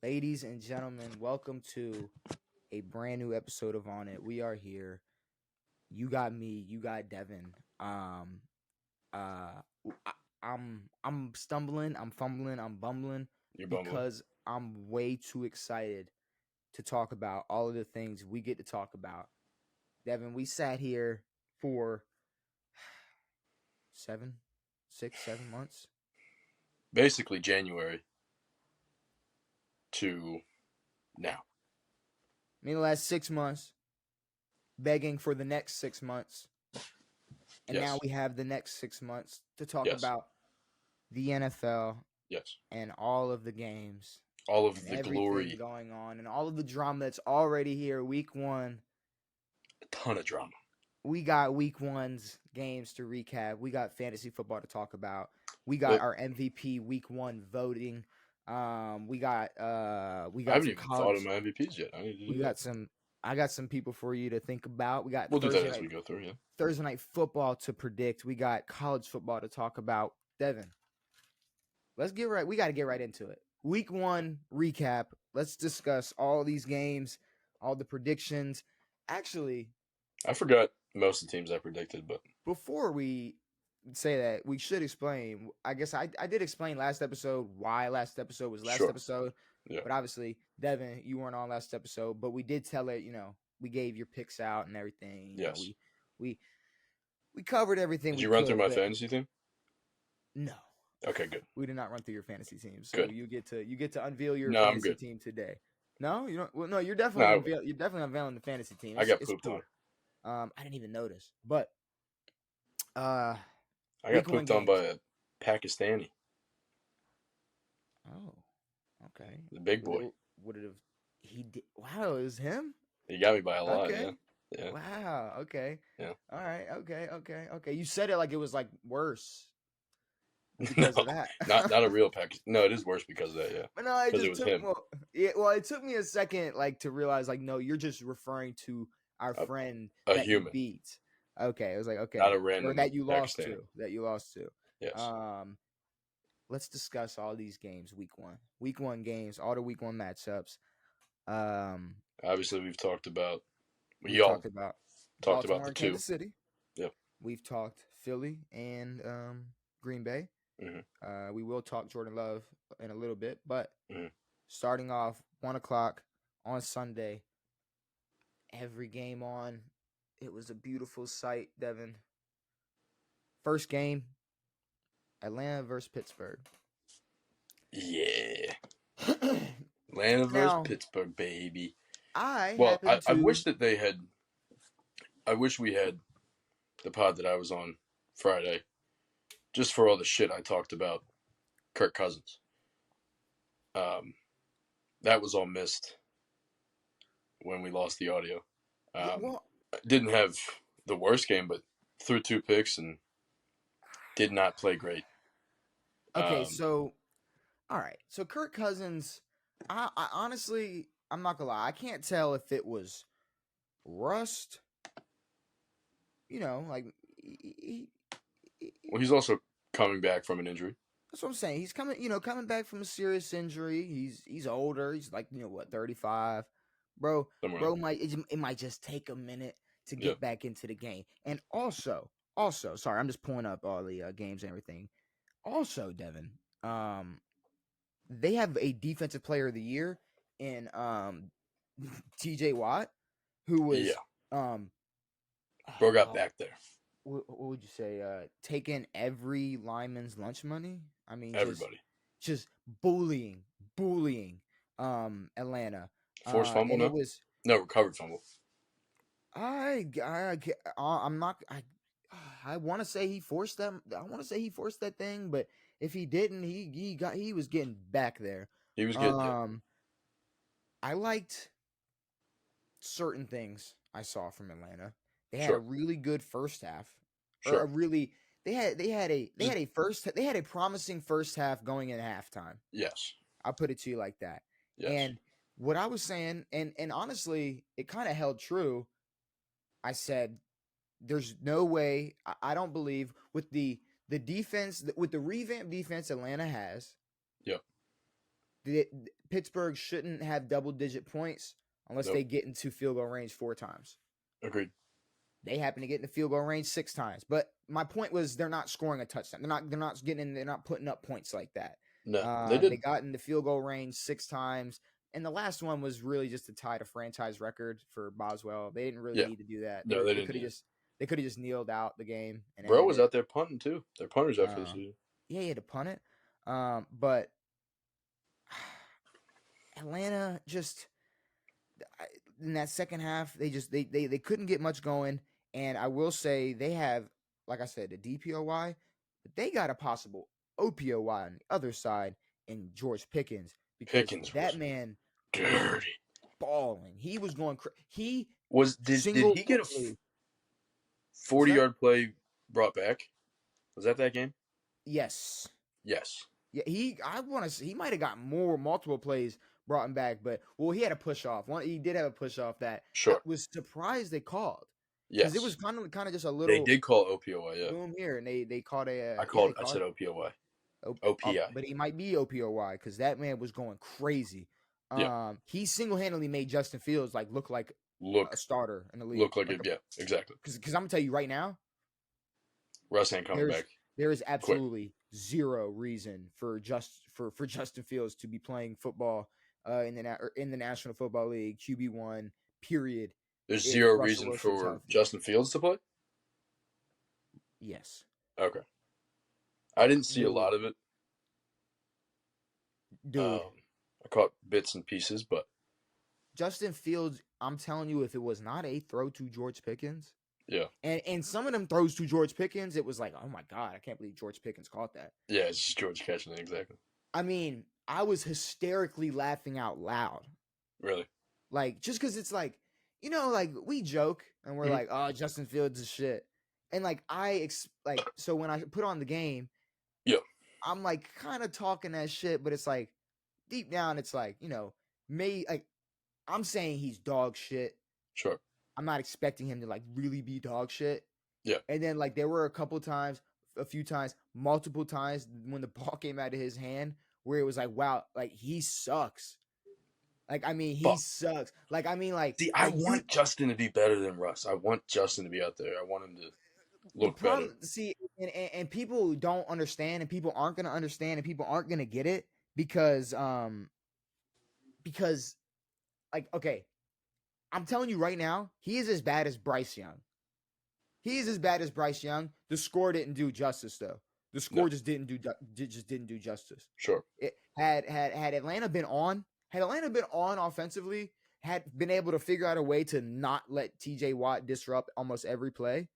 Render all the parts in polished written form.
Ladies and gentlemen, welcome to a brand new episode of On It. We are here. You got me, you got Devin. Uh I'm stumbling, I'm fumbling, I'm bumbling You're bumbling. because I'm way too excited to talk about all of the things we get to talk about. Devin, we sat here for 7 months. Basically, January to now. I mean, the last 6 months, begging for the next 6 months. And Yes. now we have the next 6 months to talk Yes. about the NFL Yes. and all of the games, All of and the everything glory. going on, and all of the drama that's already here. Week one, A ton of drama. we got week one's games to recap. We got fantasy football to talk about. We got our MVP week one voting. We got I some haven't even thought of college. my MVPs yet. I need to do We that. got some. I got some people for you to think about. We got We'll do that as we go through, yeah. Thursday night football to predict. We got college football to talk about. Devin, let's get right. We got to get right into it. Week one recap. Let's discuss all these games, all the predictions. Actually, I forgot most of the teams I predicted, but before we say that, we should explain. I guess I did explain last episode why last episode was last Sure. episode. Yeah. But obviously, Devin, you weren't on last episode. But we did tell it. We gave your picks out and everything. Yes. We covered everything. Did you run through my fantasy team? No. Okay, good. We did not run through your fantasy team, so Good. you get to unveil your No, I'm fantasy good. team today. No, you don't. Well, no, you're definitely No, you're definitely unveiling the fantasy team. I got It's pooped cool. on. I didn't even notice, but I week got one pooped on games. by a Pakistani, Oh, okay. the big boy. Would it have? He did. Wow, it was him. He got me by a lot, Okay. yeah. Wow. Okay. Yeah. All right. Okay. You said it like it was like worse No, because of that. not a real Pakistani. No, it is worse because of that, yeah. But no, it Because just it was took him. it took me a second like to realize like no, you're just referring to our friend a that human. you beat. Okay, it was like okay, Not a random or that you lost Pakistani. to. That you lost to. Yes. Let's discuss all these games. Week one games, all the week one matchups. Obviously, we've talked about. We talked about Baltimore Baltimore the and two. Kansas City. Yep. We've talked Philly and Green Bay. Mm-hmm. We will talk Jordan Love in a little bit, but Mm-hmm. starting off 1:00 on Sunday, every game on. It was a beautiful sight, Devin. First game, Atlanta versus Pittsburgh. Yeah. Atlanta versus Now, Pittsburgh, baby. I wish that they had. I wish we had the pod that I was on Friday, just for all the shit I talked about Kirk Cousins. That was all missed when we lost the audio. Didn't have the worst game, but threw 2 picks and did not play great. Okay, so all right. So Kirk Cousins, I honestly, I'm not gonna lie, I can't tell if it was rust. Like Well, he's also coming back from an injury. that's what I'm saying. He's coming back from a serious injury. He's older. He's like 35, bro. It might just take a minute to get back into the game. And also, sorry, I'm just pulling up all the games and everything. Also, Devin, they have a defensive player of the year in TJ Watt, who was bro got back there. What would you say? Taking every lineman's lunch money. I mean, everybody just bullying Atlanta. Forced fumble? No, recovered fumble. I'm not. I want to say he forced them. I want to say he forced that thing, but if he didn't, he was getting back there. He was getting. I liked certain things I saw from Atlanta. They had a really good first half. Sure. They had a promising first half going in halftime. Yes. I'll put it to you like that. Yes. And what I was saying, and honestly, it kind of held true. I said, there's no way, I don't believe with the defense, with the revamped defense Atlanta has. Yep. Pittsburgh shouldn't have double-digit points unless they get into field goal range 4 times. Agreed. They happen to get into field goal range 6 times. But my point was they're not scoring a touchdown. They're not putting up points like that. No, they did. They got into field goal range 6 times. And the last one was really just to tie the franchise record for Boswell. They didn't really need to do that. No, they didn't. They could have just kneeled out the game. And Bro was out there punting too. Their punter's out for the season. Yeah, he had to punt it. But Atlanta just in that second half, they couldn't get much going. And I will say they have, like I said, the DPOY, but they got a possible OPOY on the other side in George Pickens. Because that man dirty balling. He was going did he get a 40-yard play brought back? Was that game? Yes. Yeah, he might have got multiple plays brought him back, but he had a push off. He did have a push off that I was surprised they called. Yes. Because it was kind of just a little. They did call OPOY, yeah. Boom here, and they called a. I said OPOY. OPI. But he might be OPOY because that man was going crazy. He single-handedly made Justin Fields look like a starter in the league. Look like it, yeah, exactly. Because I'm gonna tell you right now, Russ ain't coming back. There is absolutely zero reason for Justin Fields to be playing football in the National Football League QB1. Period. There's zero reason for Justin Fields to play. Yes. Okay. I didn't see a lot of it. Dude. I caught bits and pieces, but Justin Fields, I'm telling you, if it was not a throw to George Pickens. Yeah. And some of them throws to George Pickens, it was like, oh my God, I can't believe George Pickens caught that. Yeah, it's just George catching it, exactly. I mean, I was hysterically laughing out loud. Really? Just because it's we joke and we're like, oh, Justin Fields is shit. And so when I put on the game, yeah, I'm kind of talking that shit, but it's deep down, it's I'm saying he's dog shit. Sure. I'm not expecting him to really be dog shit. Yeah. And then there were a few times, multiple times when the ball came out of his hand where it was wow, he sucks. He sucks. See, I want Justin to be better than Russ. I want Justin to be out there. I want him to look better. See, and people don't understand, and people aren't going to understand, and people aren't going to get it because okay, I'm telling you right now, he is as bad as Bryce Young. He is as bad as Bryce Young. The score didn't do justice, though. The score just didn't do justice. Sure. It had Atlanta been on. Had Atlanta been on offensively, had been able to figure out a way to not let TJ Watt disrupt almost every play,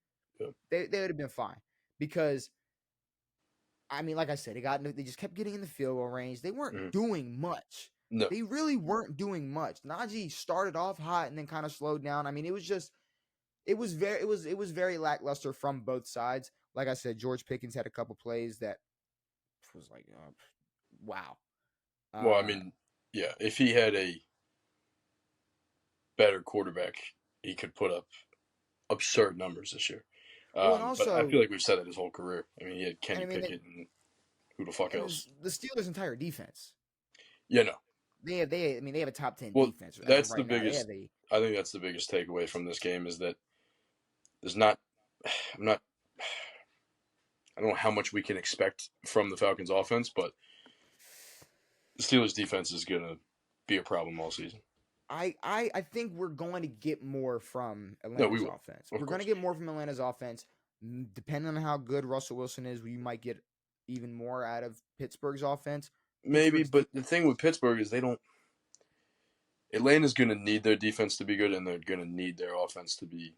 they would have been fine. Because, like I said, they just kept getting in the field goal range. They weren't doing much. No. They really weren't doing much. Najee started off hot and then kind of slowed down. It was very lackluster from both sides. Like I said, George Pickens had a couple plays that was wow. Well, yeah, if he had a better quarterback, he could put up absurd numbers this year. But I feel like we've said it his whole career. He had Kenny Pickett and who the fuck else? The Steelers' entire defense. Yeah, no. They have a top 10 defense. That's the biggest. I think that's the biggest takeaway from this game is that there's not. I don't know how much we can expect from the Falcons' offense, but the Steelers' defense is going to be a problem all season. I think we're going to get more from Atlanta's offense. We're going to get more from Atlanta's offense. Depending on how good Russell Wilson is, we might get even more out of Pittsburgh's offense. Maybe, but the thing with Pittsburgh is Atlanta's going to need their defense to be good, and they're going to need their offense to be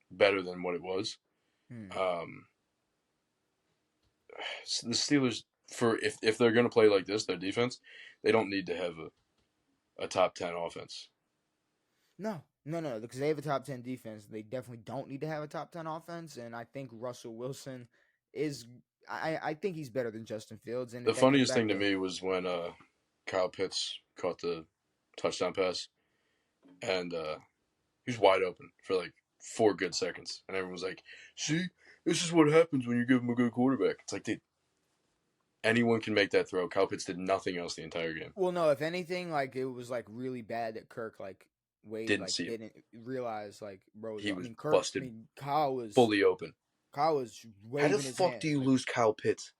better than what it was. The Steelers, if they're going to play like this, their defense, they don't need to have a top 10 offense. No, because they have a top 10 defense. They definitely don't need to have a top 10 offense, and I think Russell Wilson is. I think he's better than Justin Fields. And the funniest thing to me was when Kyle Pitts caught the touchdown pass, and he was wide open for 4 good seconds, and everyone was like, "See, this is what happens when you give him a good quarterback." It's dude, anyone can make that throw. Kyle Pitts did nothing else the entire game. Well, no, if anything, like it was like really bad that Kirk like didn't realize like bro. Kyle was fully open. Kyle was waving his hands. How the fuck do you lose Kyle Pitts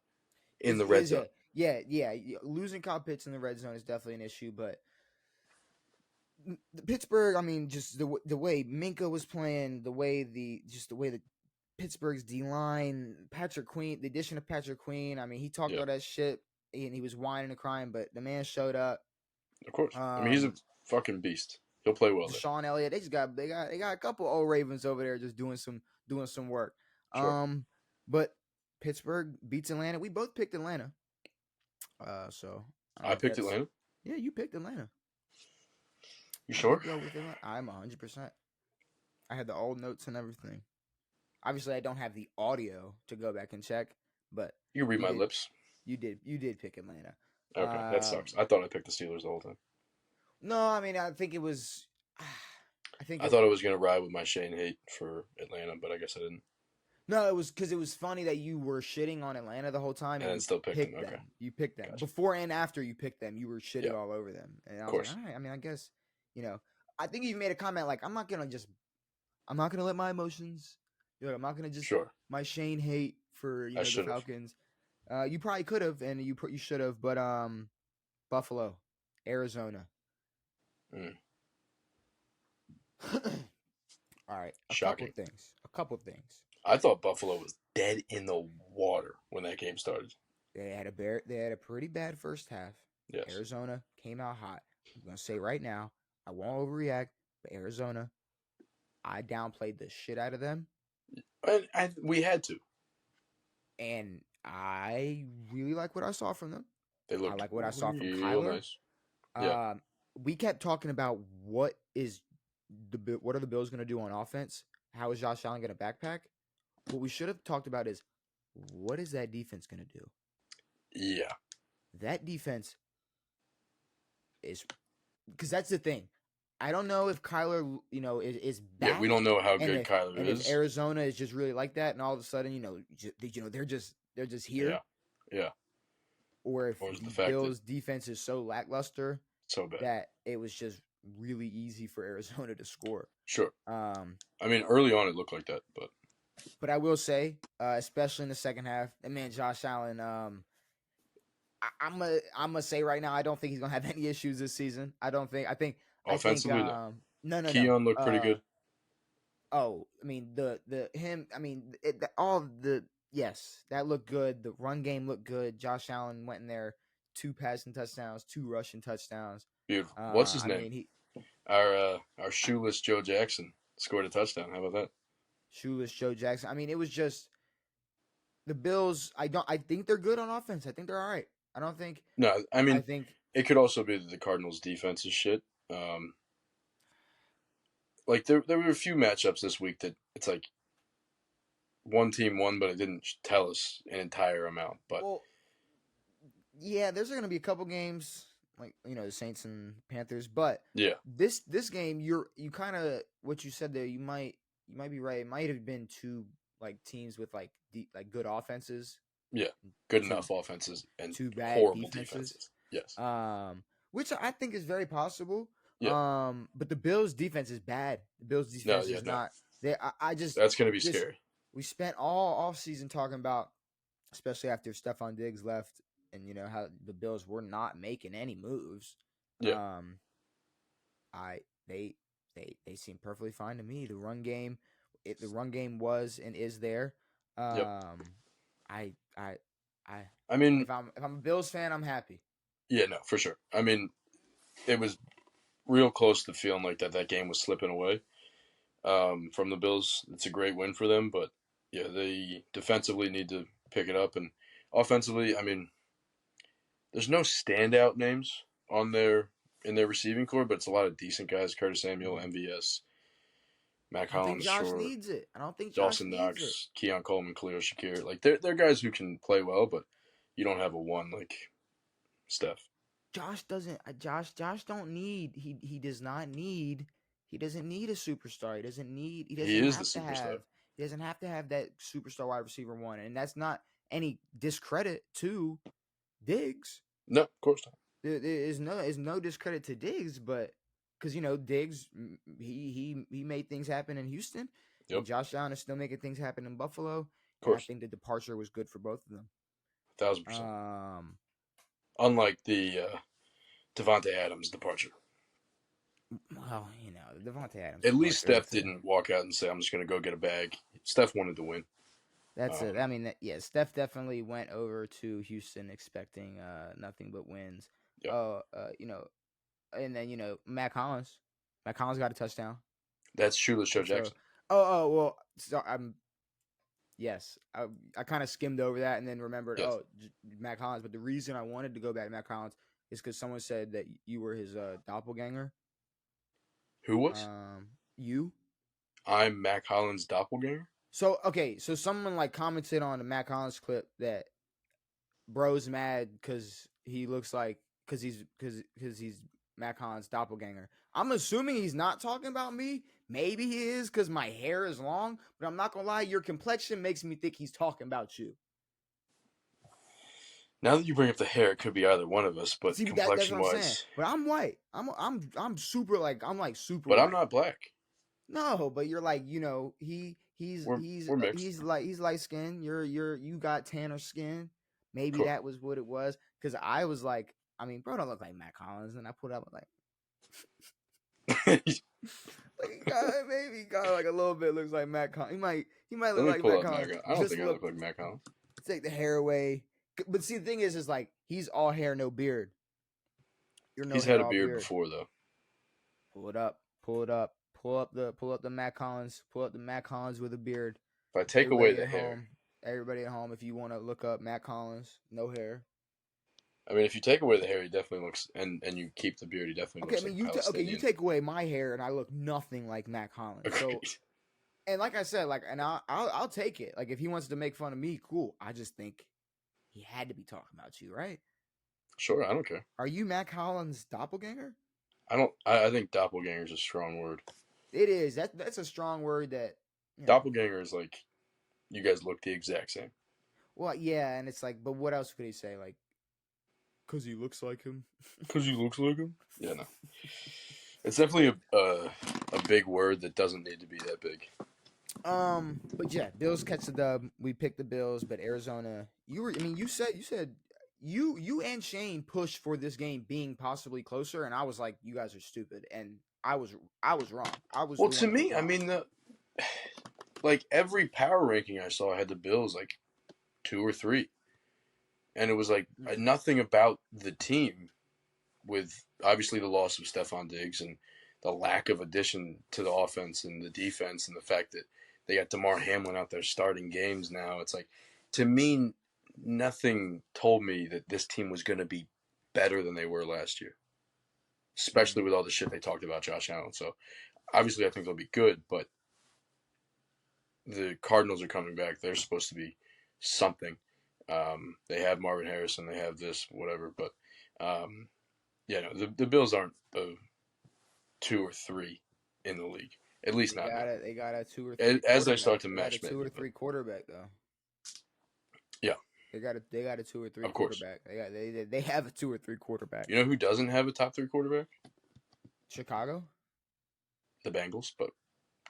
in the red zone? Yeah. Losing Kyle Pitts in the red zone is definitely an issue, but Pittsburgh, I mean, just the way Minka was playing, the way the Pittsburgh's D line, Patrick Queen, the addition of Patrick Queen. I mean, he talked all that shit and he was whining and crying, but the man showed up. Of course, I mean he's a fucking beast. He'll play well. Sean Elliott, they got a couple old Ravens over there just doing some work. Sure. But Pittsburgh beats Atlanta. We both picked Atlanta. So I picked Atlanta. Yeah, you picked Atlanta. You sure? I'm 100%. I had the old notes and everything. Obviously, I don't have the audio to go back and check, but you read my lips. You did pick Atlanta. Okay, that sucks. I thought I picked the Steelers the whole time. No, I mean, I think it was. I thought I was gonna ride with my Shane hate for Atlanta, but I guess I didn't. No, it was because it was funny that you were shitting on Atlanta the whole time, and still picked them. Okay, you picked them before and after you picked them. You were shitting all over them, and I was like, all right. I mean, I guess I think you made a comment like, I'm not gonna let my emotions. I'm not gonna just my Shane hate for the Falcons. You probably could have, and you should have, but Buffalo, Arizona. All right, a couple things. I thought Buffalo was dead in the water when that game started. They had a pretty bad first half. Yes. Arizona came out hot. I'm gonna say right now, I won't overreact, but Arizona, I downplayed the shit out of them. We had to. And I really like what I saw from them. I like what I saw from Kyler. Nice. Yeah. We kept talking about what are the Bills going to do on offense? How is Josh Allen going to backpack? What we should have talked about is what is that defense going to do? Yeah. That defense is because that's the thing. I don't know if Kyler, is back. Yeah, we don't know how good Kyler is. If Arizona is just really like that, and all of a sudden, they're just here. Yeah. Or if the Bills' defense is so lackluster, so bad that it was just really easy for Arizona to score. Sure. I mean, early on it looked like that, but I will say, especially in the second half, and man, Josh Allen. I'm gonna say right now, I don't think he's gonna have any issues this season. I think. Offensively, no. Keon looked pretty good. Oh, I mean yes, that looked good. The run game looked good. Josh Allen went in there, 2 passing touchdowns, 2 rushing touchdowns. Beautiful. What's his name? Our shoeless Joe Jackson scored a touchdown. How about that? Shoeless Joe Jackson. I mean, it was just the Bills. I think they're good on offense. I think they're all right. I don't think. No, I mean, I think it could also be that the Cardinals' defense is shit. Like there were a few matchups this week that it's like one team won, but it didn't tell us an entire amount. But yeah, there's going to be a couple games like the Saints and Panthers, but yeah, this game you kind of what you said there. You might be right. It might have been 2 like teams with like good offenses. Yeah, good enough offenses and 2 bad horrible defenses. Yes. Which I think is very possible. Yeah. But the Bills' defense is bad. The Bills' defense is not. That's going to be scary. We spent all offseason talking about, especially after Stephon Diggs left, and how the Bills were not making any moves. Yeah. They seem perfectly fine to me. The run game was and is there. I mean, if I'm a Bills fan, I'm happy. Yeah, no, for sure. I mean, it was real close to feeling like that game was slipping away from the Bills. It's a great win for them, but yeah, they defensively need to pick it up, and offensively, I mean, there's no standout names in their receiving core, but it's a lot of decent guys: Curtis Samuel, MVS, Mac Hollins, I don't think Josh needs it. I don't think Dawson Knox, Keon Coleman, Khalil Shakir. Like they're guys who can play well, but you don't have a one like Steph. Josh doesn't. Josh don't need. He does not need. He doesn't need a superstar. He doesn't need. He is the superstar. He doesn't have to have that superstar wide receiver one, and that's not any discredit to Diggs. No, of course not. There is no discredit to Diggs, but because Diggs, he made things happen in Houston, and Josh Allen is still making things happen in Buffalo, and I think the departure was good for both of them. 1,000%. Unlike the Davante Adams departure. Well, Davante Adams. At least Steph didn't walk out and say, "I'm just going to go get a bag." Steph wanted to win. That's it. I mean, Steph definitely went over to Houston expecting nothing but wins. Yep. And then Matt Collins got a touchdown. That's Shoeless Joe Jackson. Well, so I kind of skimmed over that and then remembered. Yes. Matt Collins. But the reason I wanted to go back to Matt Collins is because someone said that you were his doppelganger. Who was? You. I'm Matt Collins' doppelganger. So someone commented on the Matt Collins clip that bro's mad because he looks like because he's Matt Collins' doppelganger. I'm assuming he's not talking about me. Maybe he is because my hair is long, but I'm not gonna lie, your complexion makes me think he's talking about you. Now that you bring up the hair, it could be either one of us, but complexion-wise. But I'm white. I'm super super. But white. I'm not black. No, but you're he's light skinned. You got tanner skin. Maybe cool. That was what it was. Because I was like, I mean, bro, don't look like Matt Collins, and I put up maybe God like a little bit looks like Matt Collins. He might look like Matt Collins. I don't think I look like Matt Collins. Take the hair away. But see, the thing is he's all hair, no beard. He's had a beard before though. Pull it up. Pull up the Matt Collins. Pull up the Matt Collins with a beard. If I take away the hair. Everybody at home, if you want to look up Matt Collins, no hair. I mean, if you take away the hair, he definitely looks, and you keep the beard, he definitely looks like you take away my hair, and I look nothing like Matt Collins. Agreed. So, and like I said, and I'll take it. If he wants to make fun of me, cool. I just think he had to be talking about you, right? Sure, I don't care. Are you Matt Collins' doppelganger? I think doppelganger is a strong word. It is. That's a strong word. That doppelganger is like you guys look the exact same. Well, yeah, and it's but what else could he say? Because he looks like him. Because he looks like him? Yeah, no. It's definitely a big word that doesn't need to be that big. But yeah, Bills catch the dub. We picked the Bills, but Arizona. You said you and Shane pushed for this game being possibly closer, and I was like, you guys are stupid, and I was wrong. Well, to me, I mean every power ranking I saw had the Bills 2 or 3. And it was nothing about the team with obviously the loss of Stephon Diggs and the lack of addition to the offense and the defense and the fact that they got DeMar Hamlin out there starting games now. It's to me, nothing told me that this team was going to be better than they were last year, especially with all the shit they talked about Josh Allen. So obviously I think they'll be good, but the Cardinals are coming back. They're supposed to be something. They have Marvin Harrison. They have this, whatever. But, the Bills aren't a 2 or 3 in the league. At least not now. They got a 2 or 3. As they start to match. They got a 2 or 3 quarterback though. Yeah. They got a 2 or 3 quarterback. They have a 2 or 3 quarterback. You know who doesn't have a top 3 quarterback? Chicago. The Bengals, but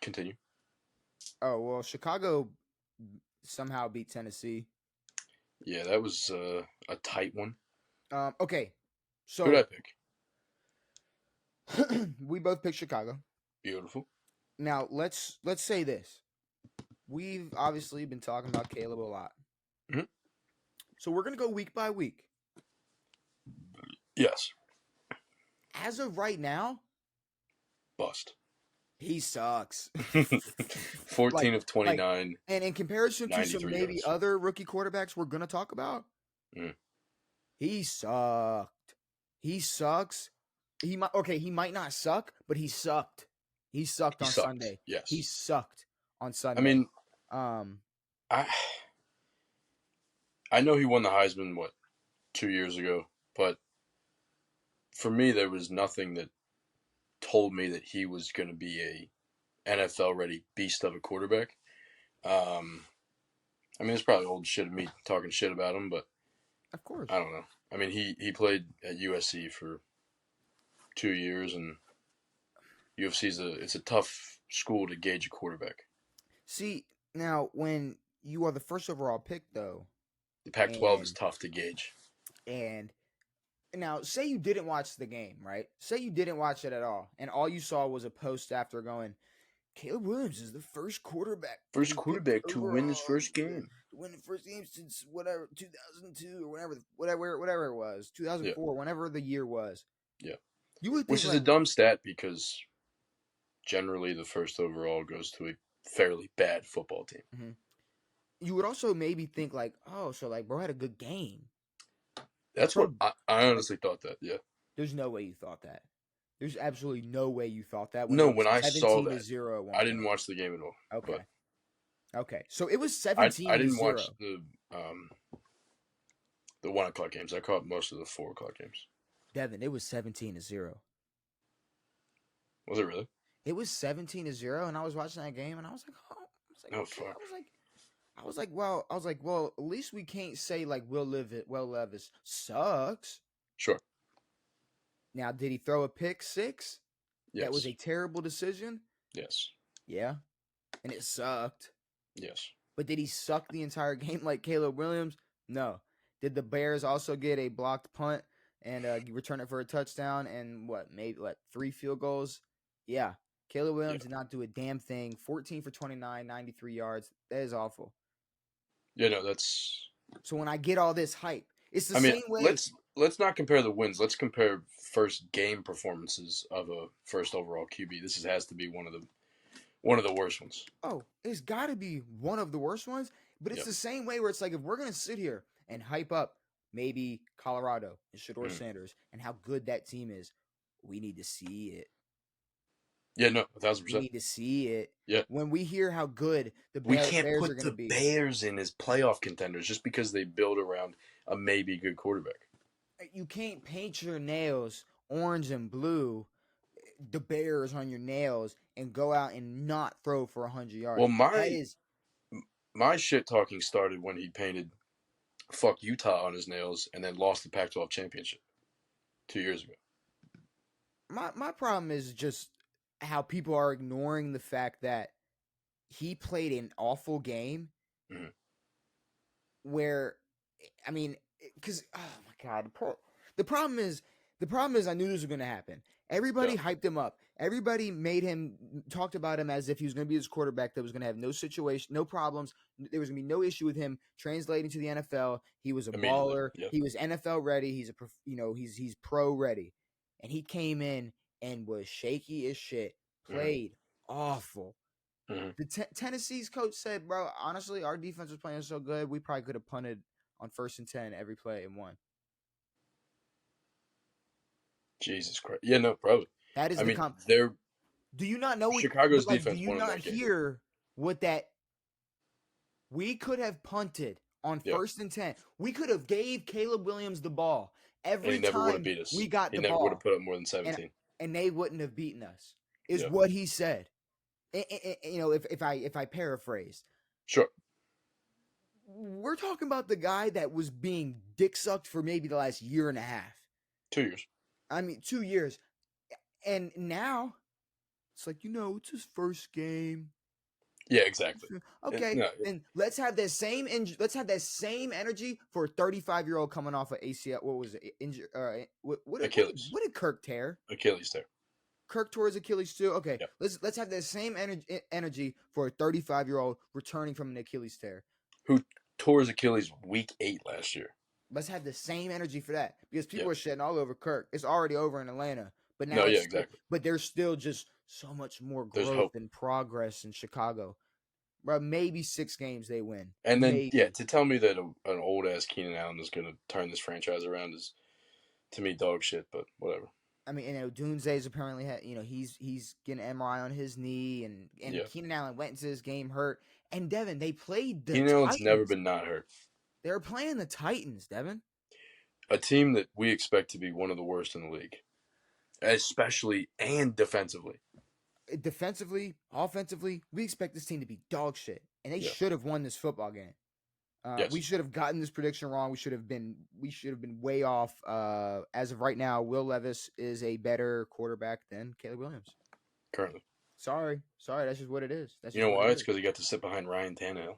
continue. Oh well, Chicago somehow beat Tennessee. Yeah, that was a tight one. Okay, so who did I pick? We both picked Chicago. Beautiful. Now let's say this: we've obviously been talking about Caleb a lot, so we're gonna go week by week. Yes. As of right now, bust. He sucks. 14 of 29. And in comparison to some maybe other rookie quarterbacks we're going to talk about, he sucked. He sucks. He might not suck, but he sucked. He sucked on Sunday. Yes. He sucked on Sunday. I mean, I know he won the Heisman, 2 years ago, but for me, there was nothing that told me that he was going to be a NFL-ready beast of a quarterback. I mean, it's probably old shit of me talking shit about him, but of course, I don't know. I mean, he played at USC for 2 years, and UFC it's a tough school to gauge a quarterback. See, now when you are the first overall pick, though, The Pac-12 is tough to gauge. And now, say you didn't watch the game, right? Say you didn't watch it at all, and all you saw was a post after going, Caleb Williams is the first quarterback to win his first game. To win the first game since whatever 2002 or whatever it was, 2004, whenever the year was. Yeah. You would think Which is a dumb stat because generally the first overall goes to a fairly bad football team. Mm-hmm. You would also maybe think like, oh, so like bro had a good game. That's what I honestly thought that, yeah. There's no way you thought that. There's absolutely no way you thought that. When I saw that, 0 I didn't watch the game at all. Okay. Okay. So it was 17 I didn't watch the 1 o'clock games. I caught most of the 4 o'clock games. Devin, it was 17-0. Was it really? It was 17-0, and I was watching that game, and I was like, oh, fuck. I was like, well, at least we can't say like Will Levis sucks. Sure. Now, did he throw a pick six? Yes. That was a terrible decision? Yes. Yeah. And it sucked. Yes. But did he suck the entire game like Caleb Williams? No. Did the Bears also get a blocked punt and return it for a touchdown and maybe 3 field goals? Yeah. Caleb Williams did not do a damn thing. 14 for 29, 93 yards. That is awful. Yeah, no, that's... So when I get all this hype, it's the same way... Let's not compare the wins. Let's compare first game performances of a first overall QB. This has to be one of the worst ones. Oh, it's got to be one of the worst ones. But it's the same way where it's like if we're going to sit here and hype up maybe Colorado and Shedeur Sanders and how good that team is, we need to see it. Yeah, no, 1,000%. We need to see it. Yeah. When we hear how good the Bears are going to be. We can't put the Bears in as playoff contenders just because they build around a maybe good quarterback. You can't paint your nails orange and blue, the Bears on your nails, and go out and not throw for 100 yards. Well, my shit talking started when he painted "fuck Utah" on his nails and then lost the Pac-12 championship 2 years ago. My problem is just how people are ignoring the fact that he played an awful game. Mm-hmm. Where, I mean, because oh my god, the problem is I knew this was going to happen. Everybody hyped him up. Everybody talked about him as if he was going to be this quarterback that was going to have no situation, no problems. There was going to be no issue with him translating to the NFL. He was a baller. Yeah. He was NFL ready. He's he's pro ready, and he came in and was shaky as shit. Played awful. Mm-hmm. The Tennessee's coach said, "Bro, honestly, our defense was playing so good, we probably could have punted on 1st and 10 every play and won." Jesus Christ! Yeah, no, probably. That is Do you not know Chicago's defense? Do you not hear what that? We could have punted on 1st and 10. We could have gave Caleb Williams the ball every and he never time would have beat us. We got he the never ball. Would have put up more than 17, and they wouldn't have beaten us. Is what he said. If I paraphrase. Sure. We're talking about the guy that was being dick sucked for maybe the last year and a half. 2 years. I mean, 2 years. And now, it's like, it's his first game. Yeah, exactly. Okay, then let's have that same energy for a 35-year-old coming off of ACL. What was it? Achilles. What did Kirk tear? Achilles tear. Kirk tore his Achilles too. Okay, let's have that same energy for a 35-year-old returning from an Achilles tear. Who tore his Achilles week 8 last year. Let's have the same energy for that because people are shedding all over Kirk. It's already over in Atlanta, but now exactly. But there's still just so much more growth and progress in Chicago. Bro, maybe 6 games they win. And then to tell me that an old ass Keenan Allen is going to turn this franchise around is to me dog shit. But whatever. I mean, Dunze's apparently had, he's getting an MRI on his knee, and Keenan Allen went into this game hurt. And Devin, they played the Titans. Allen's never been not hurt. They were playing the Titans, Devin. A team that we expect to be one of the worst in the league, especially and defensively. Defensively, offensively, we expect this team to be dog shit, and they should have won this football game. Yes. We should have gotten this prediction wrong. We should have been way off. As of right now, Will Levis is a better quarterback than Caleb Williams. Currently. Sorry. That's just what it is. That's You just know what why? it It's is. because he got to sit behind Ryan Tannehill.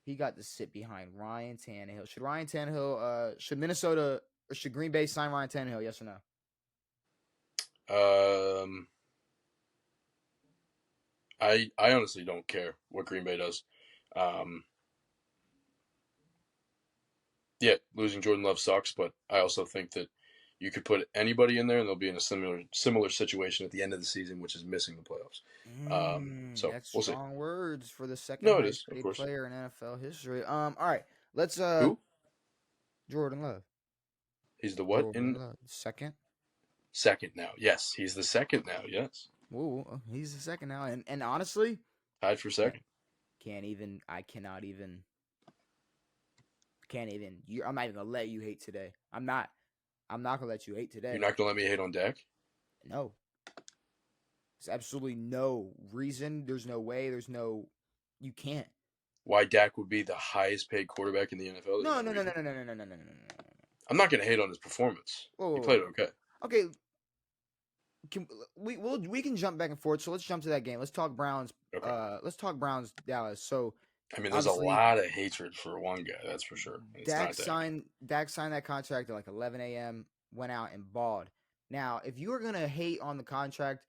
He got to sit behind Ryan Tannehill. Should Ryan Tannehill? Should Minnesota or should Green Bay sign Ryan Tannehill? Yes or no? I honestly don't care what Green Bay does. Yeah, losing Jordan Love sucks, but I also think that you could put anybody in there and they'll be in a similar situation at the end of the season, which is missing the playoffs. So That's we'll see. strong words for the second No, it highest is, of paid course. player in NFL history. All right, let's Who? Jordan Love. He's the what Jordan Love, second. Second now. Yes, he's the second now. Yes. Ooh, he's the second now, and honestly, Tied for second. I cannot even. I'm not even gonna let you hate today. I'm not gonna let you hate today. You're not gonna let me hate on Dak? No. There's absolutely no reason. There's no way. You can't. Why Dak would be the highest paid quarterback in the NFL? No. I'm not gonna hate on his performance. He played okay. Okay. We can jump back and forth. So let's jump to that game. Let's talk Browns. Okay. Let's talk Browns Dallas. So I mean, there's a lot of hatred for one guy, that's for sure. Dak signed that contract at like 11 a.m., went out and balled. Now, if you are going to hate on the contract,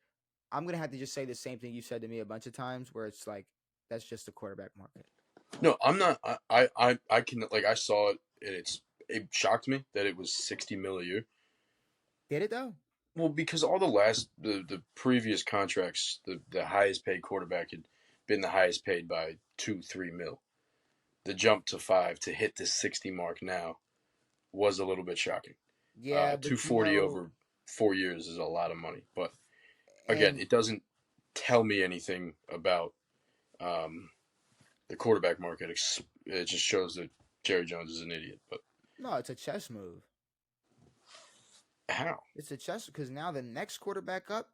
I'm going to have to just say the same thing you said to me a bunch of times where it's like, that's just the quarterback market. No, I'm not. I can, like, I saw it, and it shocked me that it was $60 million a year. Did it, though? Well, because all the previous contracts, the highest paid quarterback had been the highest paid by 2-3 mil. The jump to 5 to hit the 60 mark now was a little bit shocking. Yeah, 240 over 4 years is a lot of money, but again, it doesn't tell me anything about the quarterback market. It just shows that Jerry Jones is an idiot. But no, it's a chess move. How? It's a chess because now the next quarterback up,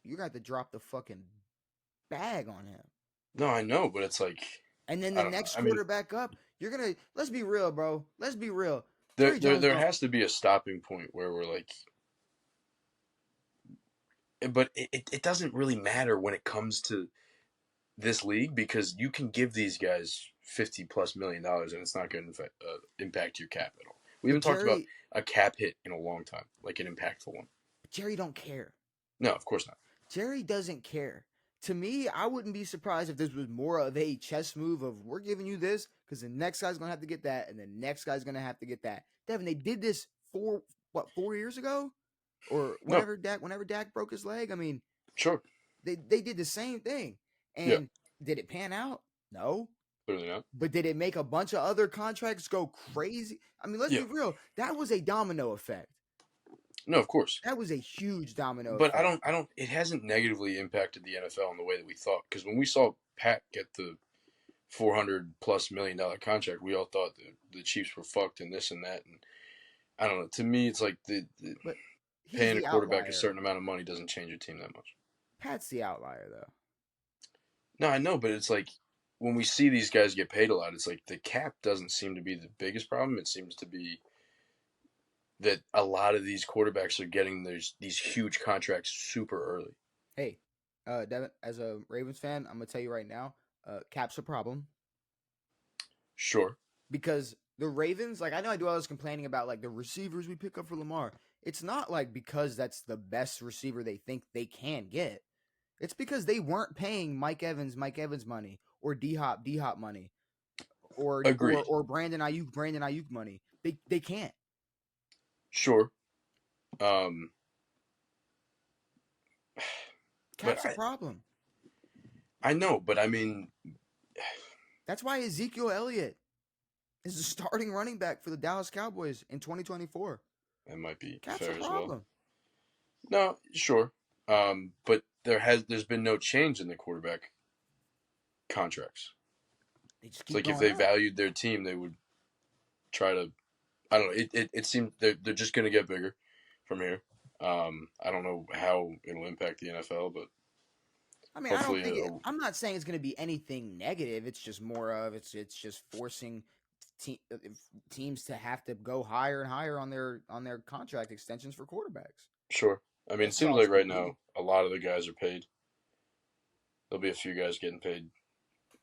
you're gonna have to drop the fucking bag on him. No, I know, but it's like. And then the next quarterback up, you're gonna. Let's be real, bro. Let's be real. There has to be a stopping point where we're like. But it doesn't really matter when it comes to this league because you can give these guys $50+ million and it's not going to impact your cap at all. We haven't talked about a cap hit in a long time, like an impactful one. Jerry don't care. No, of course not. Jerry doesn't care. To me, I wouldn't be surprised if this was more of a chess move of we're giving you this because the next guy's going to have to get that and the next guy's going to have to get that. Devin, they did this 4 years ago? Or whenever Dak broke his leg? I mean, sure. They did the same thing. And did it pan out? No. Clearly not. But did it make a bunch of other contracts go crazy? I mean, let's be real. That was a domino effect. No, of course. That was a huge domino effect. But I don't it hasn't negatively impacted the NFL in the way that we thought. Because when we saw Pat get the $400+ million contract, we all thought the Chiefs were fucked and this and that. And I don't know. To me, it's like paying a quarterback a certain amount of money doesn't change your team that much. Pat's the outlier, though. No, I know, but it's like when we see these guys get paid a lot, it's like the cap doesn't seem to be the biggest problem. It seems to be that a lot of these quarterbacks are getting these huge contracts super early. Hey, Devin, as a Ravens fan, I'm going to tell you right now, cap's a problem. Sure. Because the Ravens, like I know I do all this complaining about like the receivers we pick up for Lamar. It's not like because that's the best receiver they think they can get. It's because they weren't paying Mike Evans money or D-Hop money or Brandon Ayuk money. They can't. Sure. Cap's a problem. I know, but I mean that's why Ezekiel Elliott is the starting running back for the Dallas Cowboys in 2024. That might be Cap's fair a problem. As well. No, sure. But there's been no change in the quarterback contracts. It's like if they valued their team, they would try to. I don't know. It seems they're just going to get bigger from here. I don't know how it'll impact the NFL, but I mean, I don't think I'm not saying it's going to be anything negative. It's just more of it's just forcing teams to have to go higher and higher on their contract extensions for quarterbacks. Sure. I mean, it seems like right now a lot of the guys are paid. There'll be a few guys getting paid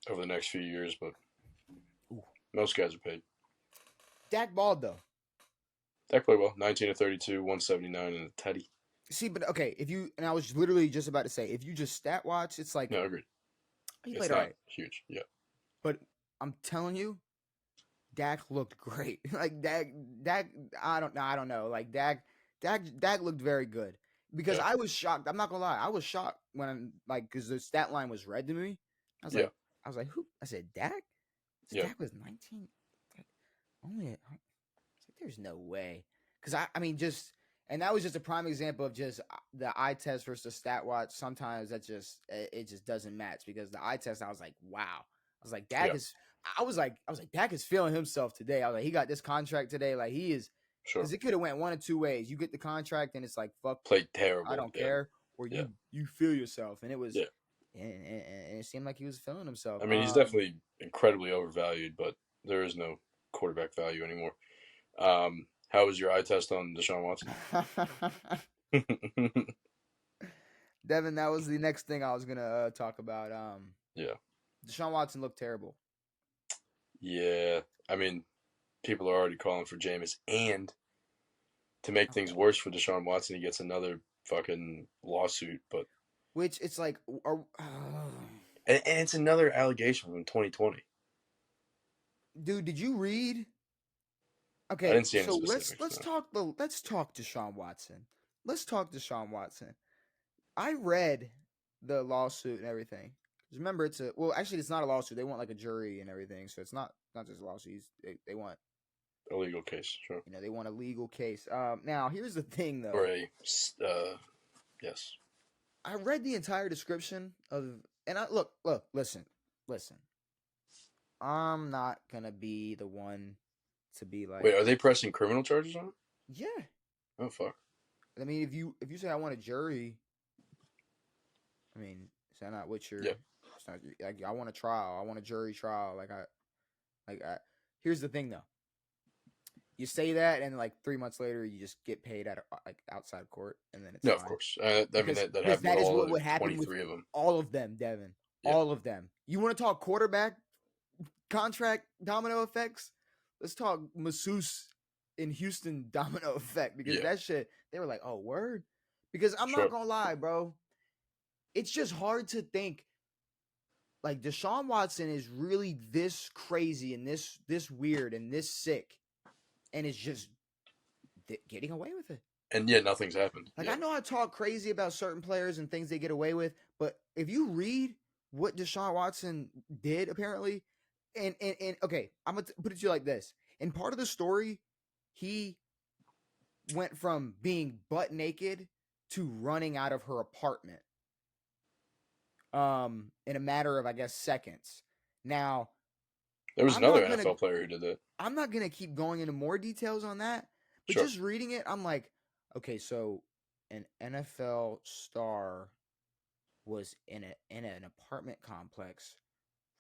over the next few years, but most guys are paid. Dak balled though. Dak played well. 19 to 32, 179, and a tutty. See, but okay, and I was literally just about to say, if you just stat watch, it's like no, agreed. He played all right. Huge, yeah. But I'm telling you, Dak looked great. Like Dak, I don't know. Like Dak looked very good because I was shocked. I'm not gonna lie, I was shocked when because the stat line was read to me. I was like, who? I said Dak. Dak was 19. Only, there's no way. Because I mean, and that was just a prime example of just the eye test versus the stat watch. Sometimes it just doesn't match because the eye test, I was like, wow. I was like, Dak is. I was like, Dak is feeling himself today. I was like, he got this contract today. Like he is, because it could have went one of two ways. You get the contract and it's like, fuck, played terrible. I don't care, or you feel yourself, and it was, and it seemed like he was feeling himself. I mean, he's definitely incredibly overvalued, but there is no quarterback value anymore. How was your eye test on Deshaun Watson? Devin, that was the next thing I was gonna talk about. Deshaun Watson looked terrible. Yeah, I mean, people are already calling for Jameis, and to make things worse for Deshaun Watson, he gets another fucking lawsuit. But which it's like, and it's another allegation from 2020. Dude, did you read? Okay, I didn't see any so specifics, let's talk Deshaun Watson. Let's talk Deshaun Watson. I read the lawsuit and everything. Remember, it's not a lawsuit. They want like a jury and everything, so it's not just a lawsuit. They want a legal case, sure. They want a legal case. Now here's the thing, though. Or yes. I read the entire description and I look, listen. I'm not gonna be the one to be like. Wait, are they pressing criminal charges on him? Yeah. Oh fuck. I mean, if you say I want a jury, I mean, is that not what you're? Yeah. Like I want a trial. I want a jury trial. Here's the thing though. You say that, and like 3 months later, you just get paid outside court, and then it's of course. I mean that happened. That is what would happen with of them. All of them, Devin. Yeah. All of them. You want to talk quarterback contract domino effects? Let's talk masseuse in Houston domino effect, because that shit, they were like, oh, word? Because I'm not gonna lie, bro. It's just hard to think like Deshaun Watson is really this crazy and this weird and this sick, and is just getting away with it. And nothing's happened. Like I know I talk crazy about certain players and things they get away with, but if you read what Deshaun Watson did, apparently, and okay, I'm gonna put it to you like this. In part of the story, he went from being butt naked to running out of her apartment. In a matter of, I guess, seconds. Now, there was another NFL player who did that. I'm not gonna keep going into more details on that, but just reading it, I'm like, okay, so an NFL star was in an apartment complex,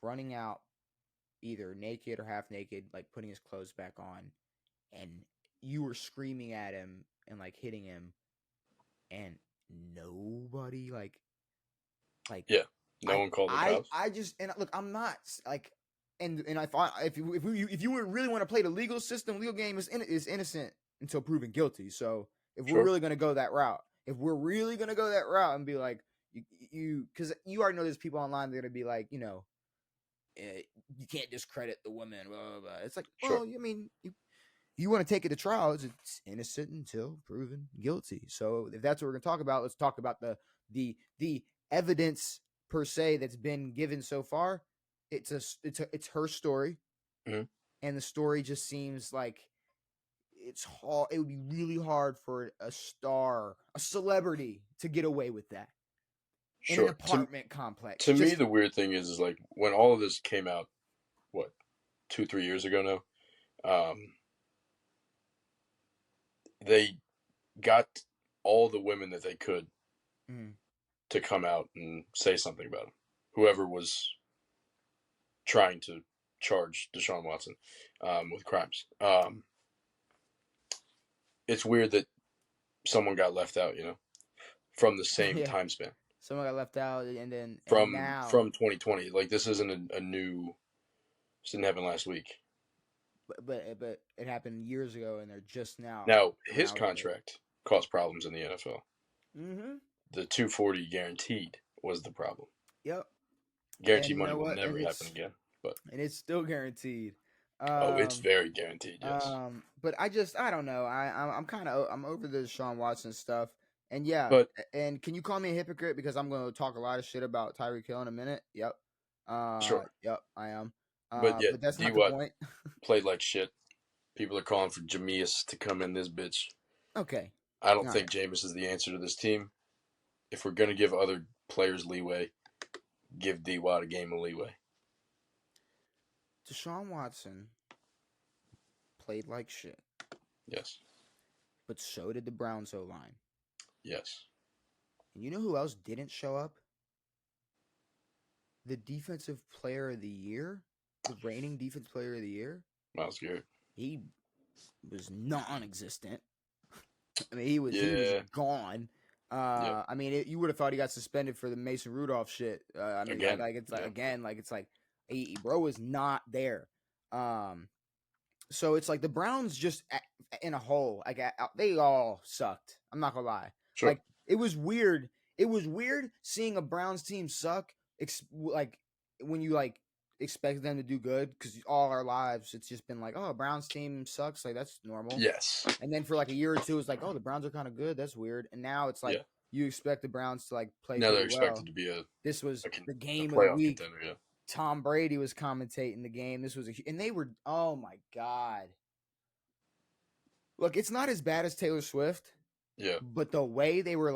running out either naked or half naked, like putting his clothes back on, and you were screaming at him and like hitting him, and nobody no one called the cops. I just, and look, I'm not like, and if you really want to play the legal system, legal game is innocent until proven guilty. So if we're really gonna go that route, and be like, you because you already know there's people online that are gonna be like, you can't discredit the woman, blah, blah, blah. It's like, well, I mean, you want to take it to trial, it's innocent until proven guilty. So if that's what we're gonna talk about, let's talk about the evidence per se that's been given so far. It's her story, and the story just seems like it's hard. It would be really hard for a celebrity to get away with that in an apartment complex. To me, the weird thing is like when all of this came out, what, 2-3 years ago now, they got all the women that they could to come out and say something about him. Whoever was trying to charge Deshaun Watson with crimes. It's weird that someone got left out, from the same time span. Someone got left out, and then from now 2020. Like, this isn't a new. This didn't happen last week. But it happened years ago, and they're just now. Now his contract caused problems in the NFL. Mm-hmm. The $240 guaranteed was the problem. Yep. Guaranteed money will never happen again. And it's still guaranteed. It's very guaranteed. Yes. But I don't know. I'm over the Deshaun Watson stuff. And and can you call me a hypocrite because I'm going to talk a lot of shit about Tyreek Hill in a minute? Yep. Sure. Yep, I am. But that's not the point. Played like shit. People are calling for Jameis to come in this bitch. Okay. I don't think Jameis is the answer to this team. If we're going to give other players leeway, give D-Watt a game of leeway. Deshaun Watson played like shit. Yes. But so did the Browns O-line. Yes. And you know who else didn't show up? The defensive player of the year, the reigning defensive player of the year. Myles Garrett. He was non-existent. I mean, he was gone. I mean, you would have thought he got suspended for the Mason Rudolph shit. I mean, it's like, bro is not there. So it's like the Browns just in a hole. Like, they all sucked. I'm not gonna lie. Sure. Like, it was weird. It was weird seeing a Browns team suck. Like, when you expect them to do good, because all our lives it's just been like, oh, Browns team sucks. Like, that's normal. Yes. And then for like a year or two, it's like, oh, the Browns are kind of good. That's weird. And now it's like you expect the Browns to play. Now they're expected to be This was the game of the week. Contender, yeah. Tom Brady was commentating the game. This was and they were, oh my God. Look, it's not as bad as Taylor Swift. Yeah. But the way they were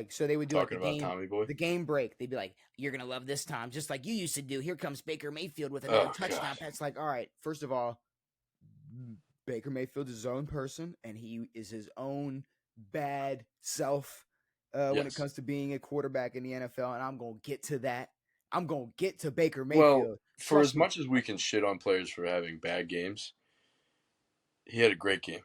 so they would do talking about Tommy Boy, the game break. They'd be like, "You're gonna love this time, just like you used to do." Here comes Baker Mayfield with another touchdown. That's like, all right. First of all, Baker Mayfield is his own person, and he is his own bad self when it comes to being a quarterback in the NFL. And I'm gonna get to that. I'm gonna get to Baker Mayfield. Well, for as much as we can shit on players for having bad games, he had a great game.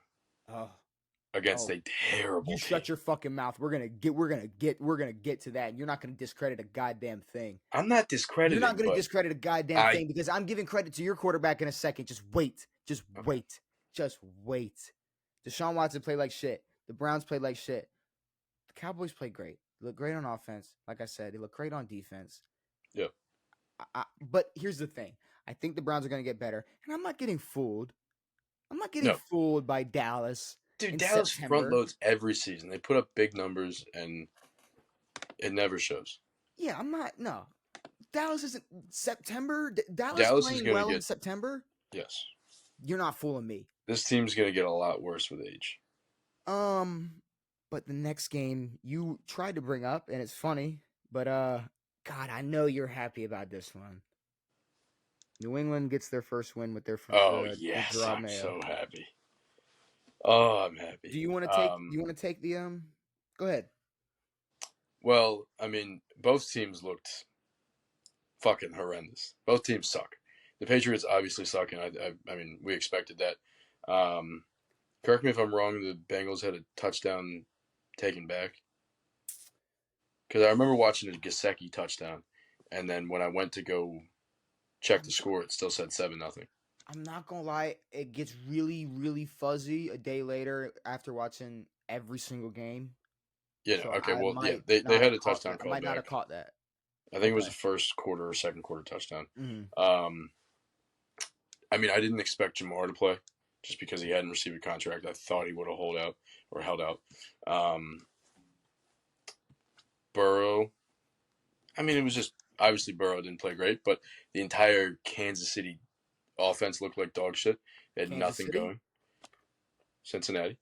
Against a terrible team. Shut your fucking mouth. We're gonna get to that. And you're not gonna discredit a goddamn thing. I'm not discrediting. You're not gonna discredit a goddamn thing because I'm giving credit to your quarterback in a second. Just wait. Just wait. Deshaun Watson played like shit. The Browns played like shit. The Cowboys played great. They look great on offense. Like I said, they look great on defense. Yeah. But here's the thing. I think the Browns are gonna get better, and I'm not getting fooled. I'm not getting fooled by Dallas. Dude, Dallas front loads every season. They put up big numbers, and it never shows. Yeah, I'm not. No, Dallas isn't September. Dallas playing well in September. Yes, you're not fooling me. This team's gonna get a lot worse with age. But the next game you tried to bring up, and it's funny, but God, I know you're happy about this one. New England gets their first win with their first. Oh yes, I'm so happy. Oh, I'm happy. Do you want to take? You want to take the? Go ahead. Well, I mean, both teams looked fucking horrendous. Both teams suck. The Patriots obviously suck, and I mean, we expected that. Correct me if I'm wrong. The Bengals had a touchdown taken back because I remember watching a Gesicki touchdown, and then when I went to go check the score, it still said 7-0. I'm not gonna lie, it gets really, really fuzzy a day later after watching every single game. Yeah, so okay, well, yeah, they had a touchdown call. I might not have caught that. I think it was the first quarter or second quarter touchdown. Mm-hmm. I mean, I didn't expect Jamar to play just because he hadn't received a contract. I thought he would have held out. Burrow, I mean, it was just obviously Burrow didn't play great, but the entire Kansas City offense looked like dog shit. They had nothing going. Cincinnati.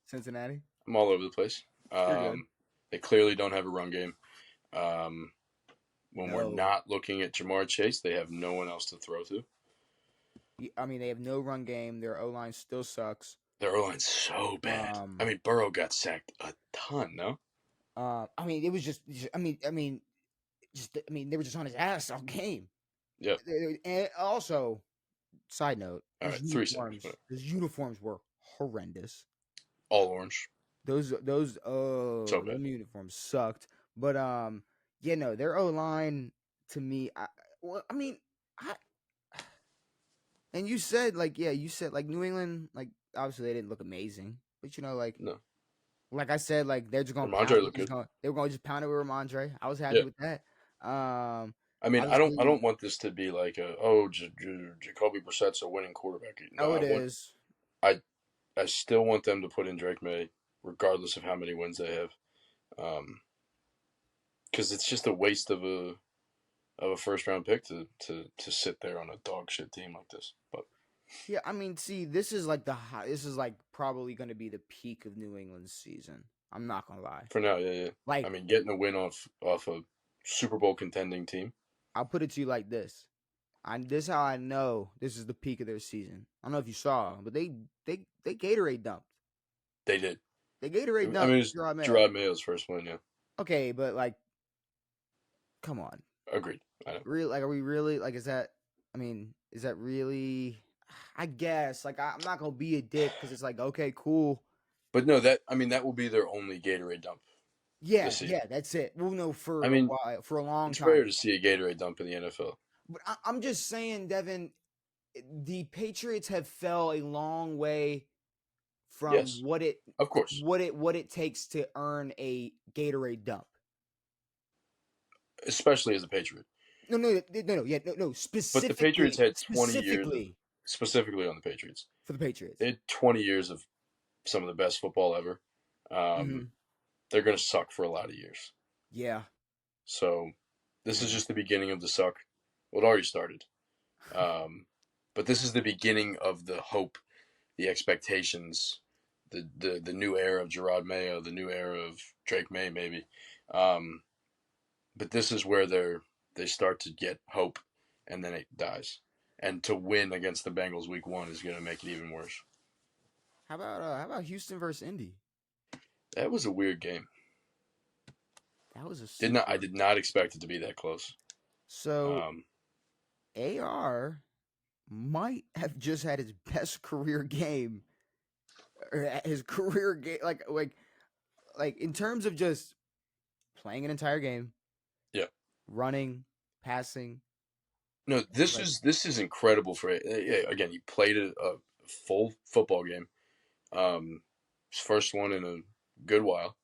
I'm all over the place. They clearly don't have a run game. When we're not looking at Jamar Chase, they have no one else to throw to. I mean, they have no run game. Their O-line still sucks. Their O-line's so bad. I mean, Burrow got sacked a ton, no? I mean, it was just I mean, they were just on his ass all game. Yeah. And also, Side note: All right, 3 seconds. His uniforms were horrendous. All orange. Those So bad. them uniforms sucked. But yeah, no, their O line to me, I mean, I and you said like New England, like obviously they didn't look amazing, but No. like I said, like they're just gonna Ramondre looked good. they were gonna just pound it with Ramondre. I was happy Yeah. with that. I mean, I Obviously, don't want this to be like Jacoby Brissett's a winning quarterback. No, it is. I still want them to put in Drake May, regardless of how many wins they have, because it's just a waste of a first round pick to sit there on a dog shit team like this. But yeah, I mean, see, this is like this is like probably going to be the peak of New England's season. I'm not gonna lie. For now, yeah. Like, I mean, getting a win off a Super Bowl contending team. I'll put it to you like this. This is how I know this is the peak of their season. I don't know if you saw, but they Gatorade dumped. They did. They Gatorade dumped. I mean, it's Gerard Mayo's first win, yeah. Okay, but like, come on. Agreed. I know. Really, like, are we really like? Is that? I mean, is that really? I guess. Like, I'm not gonna be a dick because it's like, okay, cool. But no, that will be their only Gatorade dump. Yeah, that's it. We'll know for a while, for a long time. It's rare to see a Gatorade dump in the NFL. But I'm just saying, Devin, the Patriots have fell a long way from what it takes to earn a Gatorade dump. Especially as a Patriot. No. Specifically, but the Patriots had 20 years specifically on the Patriots. For the Patriots, they had 20 years of some of the best football ever. They're going to suck for a lot of years. Yeah. So this is just the beginning of the suck. Well, it already started. But this is the beginning of the hope, the expectations, the new era of Gerard Mayo, the new era of Drake May, maybe. But this is where they start to get hope, and then it dies. And to win against the Bengals week 1 is going to make it even worse. How about Houston versus Indy? That was a weird game. That was a I did not expect it to be that close. So AR might have just had his best career game, or his career game, like in terms of just playing an entire game. Yeah. Running, passing. No, this is incredible for it. Again, he played a full football game. His first one in a good while.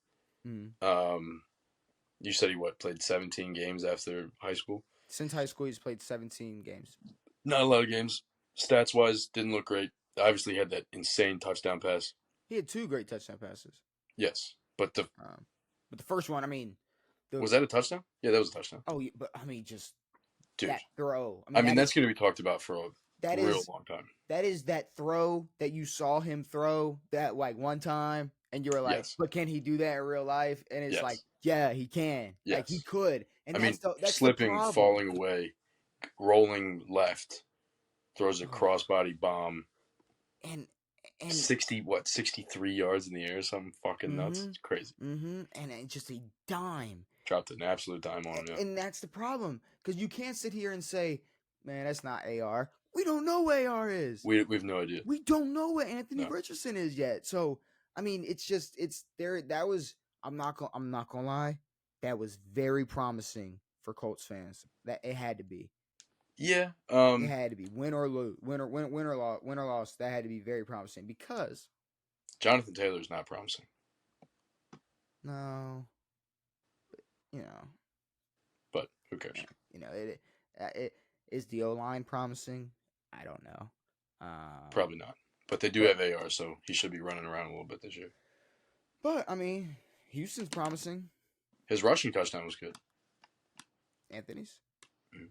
You said he played 17 games after high school? Since high school, he's played 17 games. Not a lot of games. Stats-wise, didn't look great. Obviously, he had that insane touchdown pass. He had 2 great touchdown passes. Yes, but the first one, I mean, was that a touchdown? Yeah, that was a touchdown. Oh, yeah, but I mean, just dude, that throw. I mean that's going to be talked about for a real long time. That is that throw that you saw him throw that like one time, and you were like, "But can he do that in real life?" And it's like, yeah, he can. Yes. Like he could. And that's slipping, falling away, rolling left, throws a crossbody bomb, and 63 yards in the air, something fucking nuts. It's crazy. And just a dime. Dropped an absolute dime on him. And that's the problem, because you can't sit here and say, "Man, that's not AR." We don't know what AR is. We've no idea. We don't know what Anthony Richardson is yet. So I mean, it's there. That was I'm not gonna lie. That was very promising for Colts fans. That it had to be. Yeah. It had to be win or lose, win or loss. That had to be very promising, because Jonathan Taylor's not promising. No. But who cares? It is the O-line promising? I don't know. Probably not. But they do have AR, so he should be running around a little bit this year. But I mean, Houston's promising. His rushing touchdown was good. Anthony's? Mm-hmm.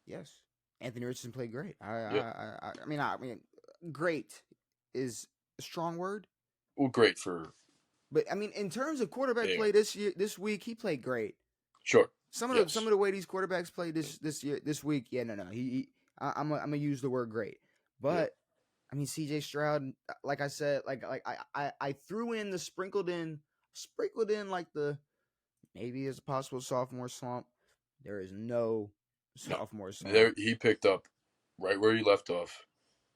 Yes. Anthony Richardson played great. I mean, great is a strong word. Well, great for. But I mean, in terms of quarterback play this week, he played great. Sure. Some of the way these quarterbacks played this week, I'm gonna use the word great. But I mean, CJ Stroud, like I said, I threw in the sprinkled in like the maybe as a possible sophomore slump. There is no sophomore slump. He picked up right where you left off.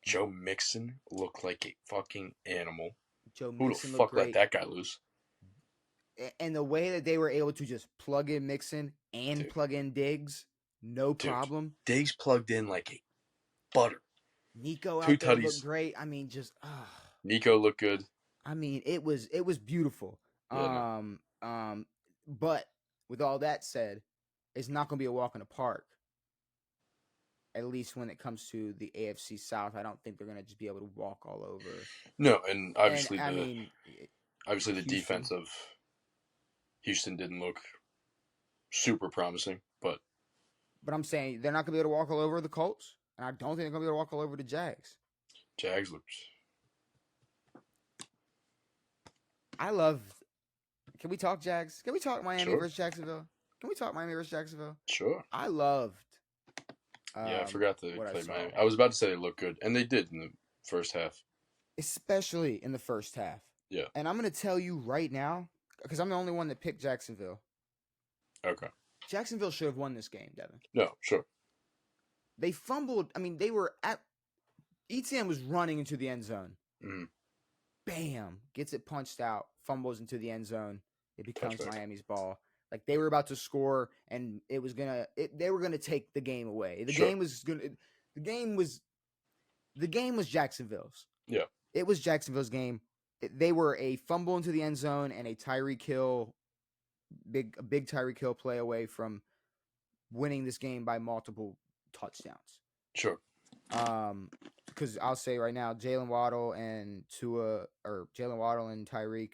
Joe Mixon looked like a fucking animal. Joe Who the Mixon looked fuck let great. that guy loose? And the way that they were able to just plug in Mixon and plug in Diggs, no problem. Diggs plugged in like a butter. Nico Two out there looked tutties. great. I mean, Nico looked good. I mean, it was beautiful. Yeah, But with all that said, it's not going to be a walk in the park. At least when it comes to the AFC South, I don't think they're going to just be able to walk all over. No, and obviously the defense of Houston didn't look super promising, but I'm saying they're not going to be able to walk all over the Colts, and I don't think they're going to be able to walk all over the Jags. Jags looked. Can we talk Jags? Can we talk Miami versus Jacksonville? Can we talk Miami versus Jacksonville? Sure. I loved. I forgot to play Miami. I was about to say they looked good, and they did in the first half. Especially in the first half. Yeah. And I'm going to tell you right now, because I'm the only one that picked Jacksonville. Okay. Jacksonville should have won this game, Devin. No, sure. They fumbled. I mean, they were at. ETN was running into the end zone. Mm-hmm. Bam! Gets it punched out. Fumbles into the end zone. It becomes Miami's ball. Like they were about to score, and they were gonna take the game away. The game was Jacksonville's. Yeah. It was Jacksonville's game. They were a fumble into the end zone and a Tyreek Hill, big Tyreek Hill play away from winning this game by multiple touchdowns. Sure. Because I'll say right now, Jalen Waddle and Tyreek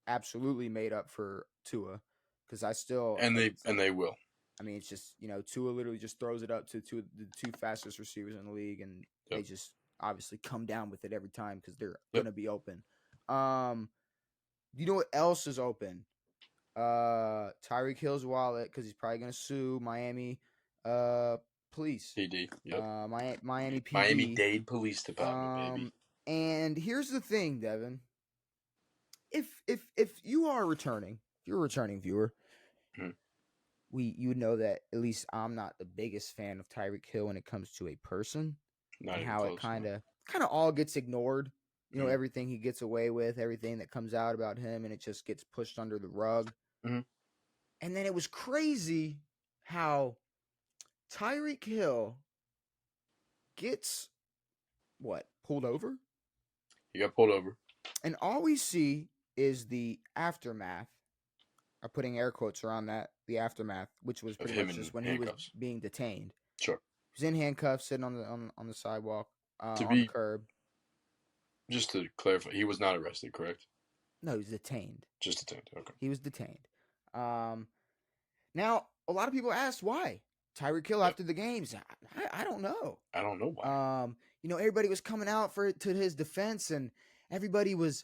absolutely made up for Tua. Because they will. I mean, it's just Tua literally just throws it up to the two fastest receivers in the league, and they just obviously come down with it every time because they're gonna be open. You know what else is open? Tyreek Hill's wallet because he's probably gonna sue Miami police. PD. Yep. Miami PD. Miami-Dade Police Department, baby. And here's the thing, Devin. If you're a returning viewer, you would know that at least I'm not the biggest fan of Tyreek Hill when it comes to a person. Not and how close, it kind of all gets ignored. Everything he gets away with, everything that comes out about him, and it just gets pushed under the rug. Mm-hmm. And then it was crazy how Tyreek Hill gets pulled over? He got pulled over. And all we see is the aftermath. I'm putting air quotes around that, the aftermath, which was pretty much just when he was being detained. Sure. He was in handcuffs, sitting on the sidewalk, on the curb. Just to clarify, he was not arrested, correct? No, he was detained. Just detained, okay. He was detained. Now, a lot of people asked why. Tyreek Hill after the games. I don't know. I don't know why. Everybody was coming out to his defense, and everybody was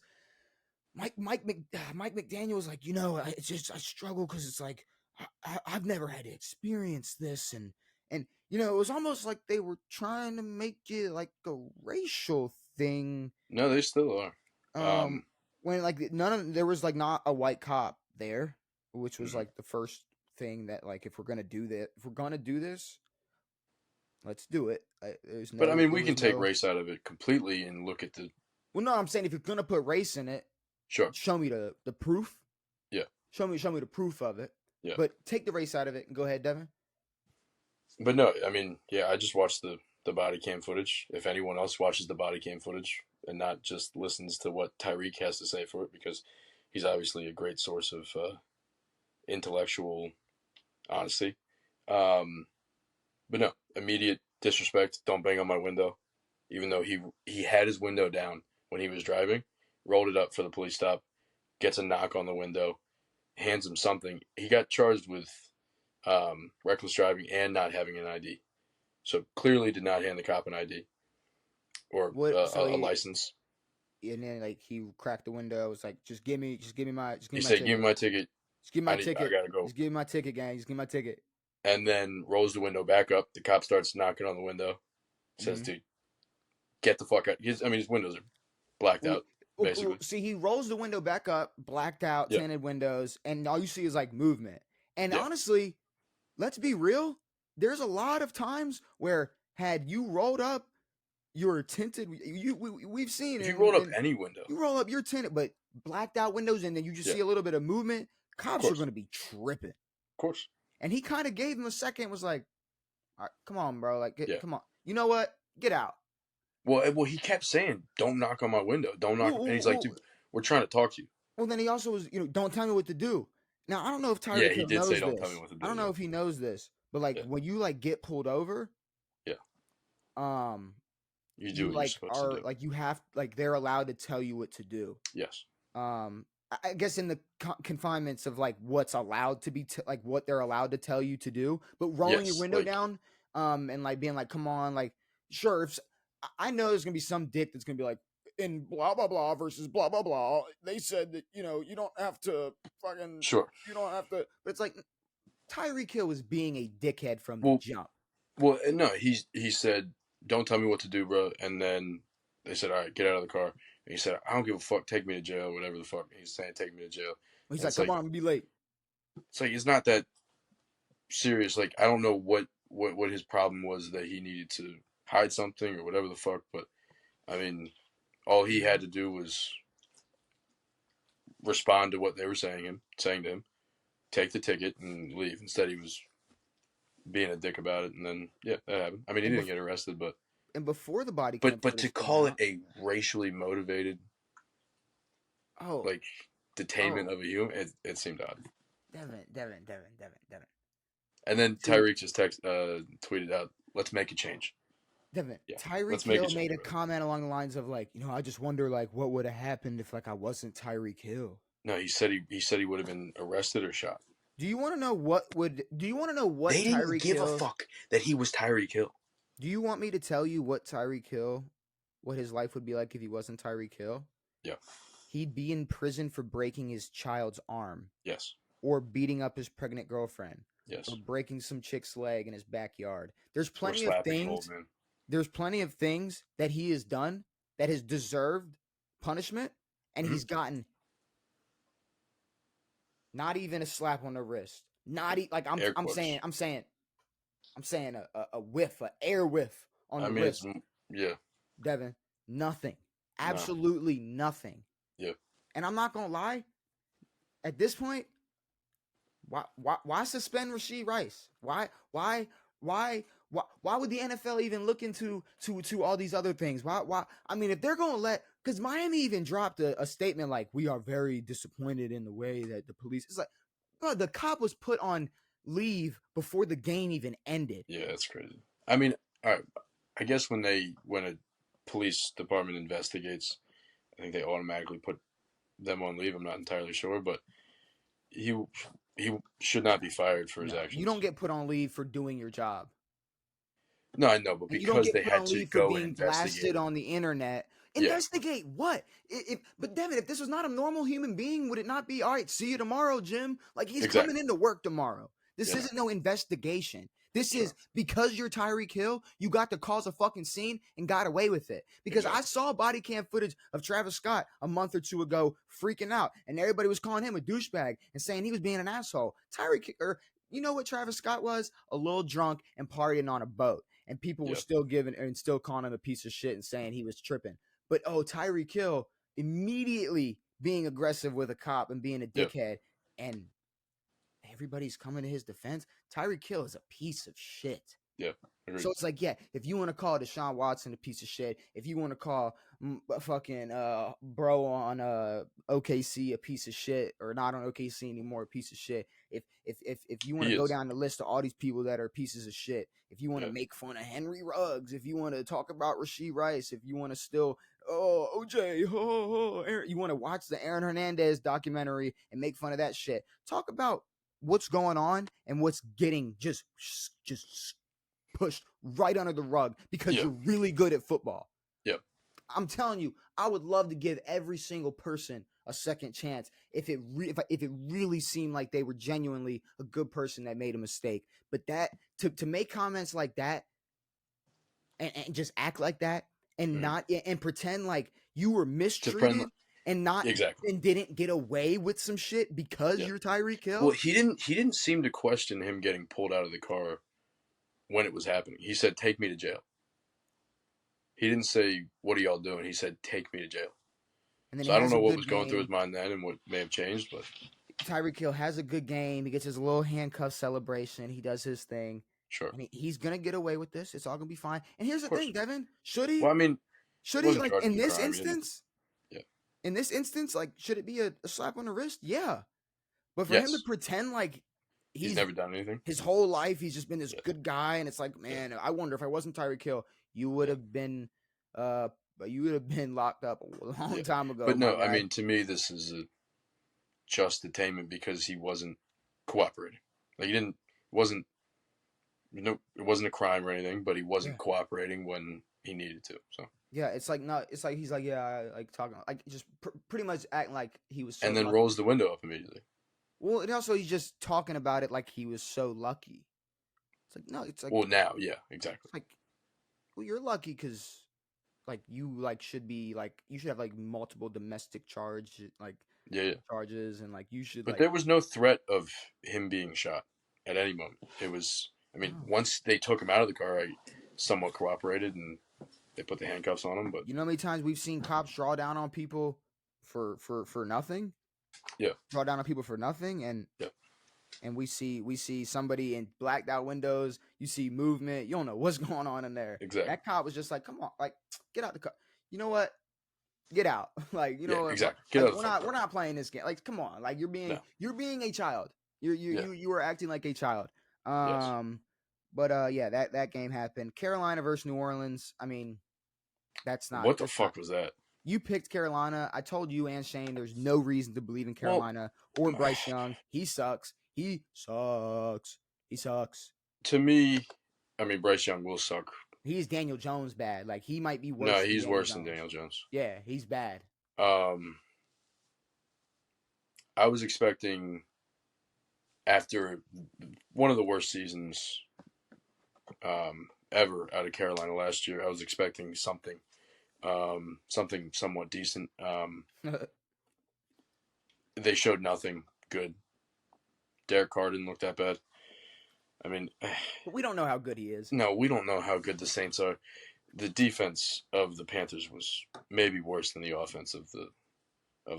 Mike McDaniel was like, it's just I struggle because it's like I've never had to experience this, and it was almost like they were trying to make it like a racial thing. No, they still are. When there was like not a white cop there, which was like the first thing that like if we're gonna do this, let's do it. We can take race out of it completely and look at the. Well, no, I'm saying if you're gonna put race in it, sure. Show me the proof. Yeah. Show me the proof of it. Yeah. But take the race out of it and go ahead, Devin. But no, I just watched the body cam footage. If anyone else watches the body cam footage and not just listens to what Tyreek has to say for it, because he's obviously a great source of intellectual honesty. But no, immediate disrespect. Don't bang on my window. Even though he had his window down when he was driving, rolled it up for the police stop, gets a knock on the window, hands him something. He got charged with reckless driving and not having an ID. So clearly did not hand the cop an ID or a license. And then he cracked the window. It was like, just give me my ticket. Give me my ticket. Just give me my ticket. I gotta go. Just give me my ticket, gang. Just give me my ticket. And then rolls the window back up. The cop starts knocking on the window. Says, dude, get the fuck out. His windows are blacked out, basically. See, he rolls the window back up, blacked out, tinted windows, and all you see is movement. And honestly, let's be real. There's a lot of times where had you rolled up your tinted, we've seen If it. you rolled up any window, you roll up your tinted, but blacked out windows, and then you just see a little bit of movement. Cops are going to be tripping. Of course. And he kind of gave him a second. Was like, all right, come on, bro. Like, come on. You know what? Get out. Well, he kept saying, "Don't knock on my window. Don't knock." And he's like, "Dude, we're trying to talk to you." Well, then he also was, don't tell me what to do. Now I don't know if Tyreek he Hill did knows say, this. "Don't tell me what to do." I don't know if he knows this, but like when you like get pulled over, you do what like you're supposed to do. Like you have like they're allowed to tell you what to do. Yes. I guess in the confinements of like what's allowed to be like what they're allowed to tell you to do, but rolling your window down, and like being like, come on, like sure. If, I know there's gonna be some dick that's gonna be like, in blah blah blah versus blah blah blah. They said that you don't have to fucking you don't have to. But it's like Tyreek Hill was being a dickhead from the jump. Well, no, he said, "Don't tell me what to do, bro." And then they said, "All right, get out of the car." And he said, "I don't give a fuck. Take me to jail, whatever the fuck." He's saying, "Take me to jail." He's like, "Come on, I'm gonna be late." It's like it's not that serious. Like I don't know what his problem was that he needed to hide something or whatever the fuck. But I mean, all he had to do was respond to what they were saying to him, take the ticket and leave. Instead, he was being a dick about it, and then that happened. I mean, he didn't get arrested, but before the body cam, but to call it a racially motivated, like detainment of a human, it seemed odd. Devin. And then Tyreek just tweeted out, "Let's make a change." Devin, Tyreek Hill made a comment along the lines of like, I just wonder like what would have happened if like I wasn't Tyreek Hill. No, he said he would have been arrested or shot. Do you want to know what they didn't give a fuck that he was Tyreek Hill? Do you want me to tell you what his life would be like if he wasn't Tyreek Hill? Yeah. He'd be in prison for breaking his child's arm. Yes. Or beating up his pregnant girlfriend. Yes. Or breaking some chick's leg in his backyard. There's plenty of things. There's plenty of things that he has done that has deserved punishment, and he's gotten not even a slap on the wrist. Not like I'm saying a whiff, an air whiff on the wrist. Yeah. Devin, nothing. Absolutely nothing. Yeah. And I'm not gonna lie. At this point, why suspend Rashee Rice? Why would the NFL even look into all these other things? Why? I mean, if they're gonna because Miami even dropped a statement like, "We are very disappointed in the way that the police." It's like, bro, the cop was put on leave before the game even ended. Yeah, that's crazy. I mean, all right, I guess when a police department investigates, I think they automatically put them on leave. I'm not entirely sure, but he should not be fired for his actions. You don't get put on leave for doing your job. No, I know, but because they had to go and investigate, blasted on the internet. Investigate what? But Devin, if this was not a normal human being, would it not be, all right, see you tomorrow, Jim? Like, he's coming into work tomorrow. This isn't no investigation. This is because you're Tyreek Hill, you got to cause a fucking scene and got away with it. Because I saw body cam footage of Travis Scott a month or two ago freaking out, and everybody was calling him a douchebag and saying he was being an asshole. You know what Travis Scott was? A little drunk and partying on a boat. And people were still still calling him a piece of shit and saying he was tripping. But Tyreek Hill immediately being aggressive with a cop and being a dickhead, and everybody's coming to his defense. Tyreek Hill is a piece of shit. Yeah. Agreed. So it's like, if you want to call Deshaun Watson a piece of shit, if you want to call fucking bro on OKC a piece of shit, or not on OKC anymore a piece of shit, if you want to go down the list of all these people that are pieces of shit, if you want to make fun of Henry Ruggs, if you want to talk about Rashee Rice, if you want to still OJ, you want to watch the Aaron Hernandez documentary and make fun of that shit, talk about what's going on and what's getting just pushed right under the rug because you're really good at football. Yep. I'm telling you, I would love to give every single person a second chance if it really seemed like they were genuinely a good person that made a mistake. But that to make comments like that and just act like that and not and pretend like you were mistreated and not and didn't get away with some shit because you're Tyreek Hill. Well, he didn't seem to question him getting pulled out of the car when it was happening. He said, "Take me to jail." He didn't say, "What are y'all doing?" He said, "Take me to jail." And then So he I don't has a know what good was going through game. his mind then and what may have changed, but Tyreek Hill has a good game. He gets his little handcuff celebration. He does his thing. sure. And he's going to get away with this. It's all going to be fine. And here's Of the course. thing, Devin. Should he? Well, I mean, he Should he, wasn't like, charged in with a this crime. instance? Yeah. In this instance, like, should it be a slap on the wrist? Yeah. But for him to Yes. pretend like He's never done anything. his whole life, he's just been this Yeah. good guy. And it's like, man, Yeah. I wonder if I wasn't Tyreek Hill, you would have been locked up a long time ago, But my no, guy. I mean, to me, this is a just detainment because he wasn't cooperating. Like, it wasn't a crime or anything, but he wasn't cooperating when he needed to. So yeah, it's like he's like, yeah, like talking like just pretty much acting like he was so and then lucky. rolls the window up immediately. Well, and also he's just talking about it like he was so lucky. It's like, no, it's like, Well, now, yeah, exactly. it's like, well, you're lucky because like you like should be like you should have like multiple domestic charges and like you should. But like there was no threat of him being shot at any moment. It was, I mean, once they took him out of the car, I somewhat cooperated and they put the handcuffs on him. But you know how many times we've seen cops draw down on people for nothing? Yeah. Draw down on people for nothing, and yeah. And we see somebody in blacked out windows. You see movement. You don't know what's going on in there. Exactly. That cop was just like, "Come on, like, get out the car. You know what? Get out. Like, you know what? Exactly. Like, we're not playing this game. Like, come on. Like, you're being a child. You are acting like a child. Yes. But yeah, that game happened. Carolina versus New Orleans. I mean, that's not. What the fuck was that? You picked Carolina. I told you and Shane there's no reason to believe in Carolina or Bryce Young. He sucks. He sucks. To me, I mean, Bryce Young will suck. He's Daniel Jones bad. Like, he might be worse. No, he's worse than Daniel Jones. Yeah, he's bad. I was expecting, after one of the worst seasons ever out of Carolina last year, I was expecting something somewhat decent. They showed nothing good. Derek Carr didn't look that bad. I mean, but we don't know how good he is. No, we don't know how good the Saints are. The defense of the Panthers was maybe worse than the offense of the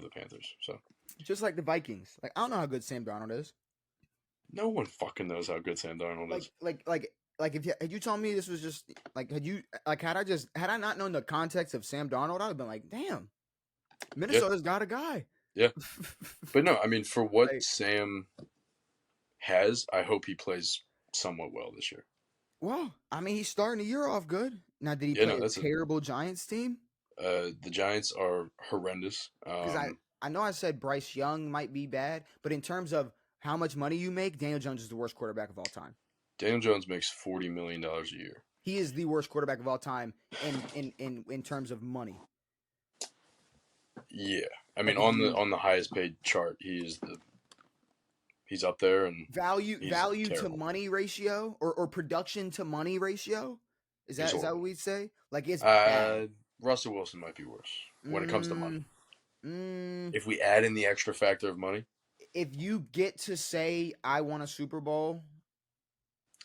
Panthers. So just like the Vikings. Like, I don't know how good Sam Darnold is. No one fucking knows how good Sam Darnold is. Like if you told me this was just like had I not known the context of Sam Darnold, I'd have been like, damn, Minnesota's got a guy. Yeah. But no, I mean, for what Sam has, I hope he plays somewhat well this year. Well, I mean, he's starting the year off good. Now, did he play a terrible Giants team? The Giants are horrendous. Because I know I said Bryce Young might be bad, but in terms of how much money you make, Daniel Jones is the worst quarterback of all time. Daniel Jones makes $40 million a year. He is the worst quarterback of all time in terms of money. Yeah, I mean, on the highest paid chart, he's up there, and value to money ratio or production to money ratio. Is that what we'd say? Like, it's bad. Russell Wilson might be worse when it comes to money. If we add in the extra factor of money, if you get to say I won a Super Bowl,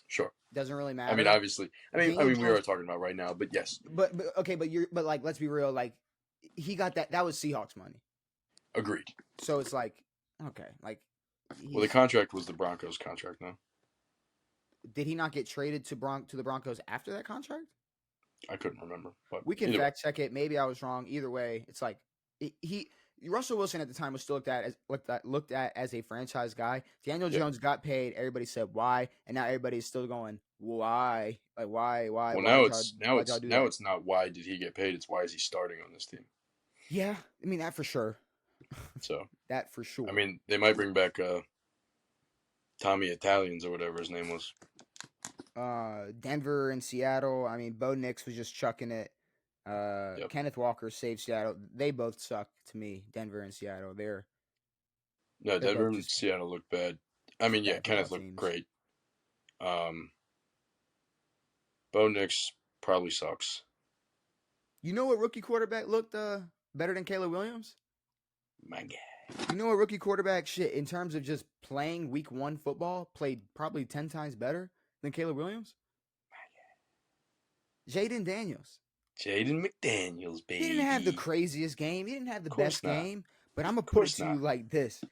sure, doesn't really matter. I mean, obviously, we are talking about right now, but yes, but okay, but like, let's be real, like, he got that was Seahawks money. Agreed. So it's like, okay, like, well, the contract was the Broncos contract now. Did he not get traded to the Broncos after that contract? I couldn't remember, but we can fact check it. Maybe I was wrong. Either way, it's like Russell Wilson at the time was still looked at as a franchise guy. Daniel Jones got paid. Everybody said why, and now everybody's still going why? Like, why? Well, now it's not why did he get paid. It's why is he starting on this team? Yeah, I mean, that for sure. So that for sure. I mean, they might bring back Tommy Italians or whatever his name was. Denver and Seattle. I mean, Bo Nix was just chucking it. Kenneth Walker saved Seattle. They both suck to me. Denver and Seattle. Denver and Seattle look bad. I mean, yeah, Kenneth looked great. Bo Nix probably sucks. You know what rookie quarterback looked better than Caleb Williams? My God. You know what rookie quarterback in terms of just playing week 1 football played probably 10 times better than Caleb Williams? Jaden Daniels. Jaden McDaniels, baby. He didn't have the craziest game. He didn't have the best game. But I'm going to put it to you like this.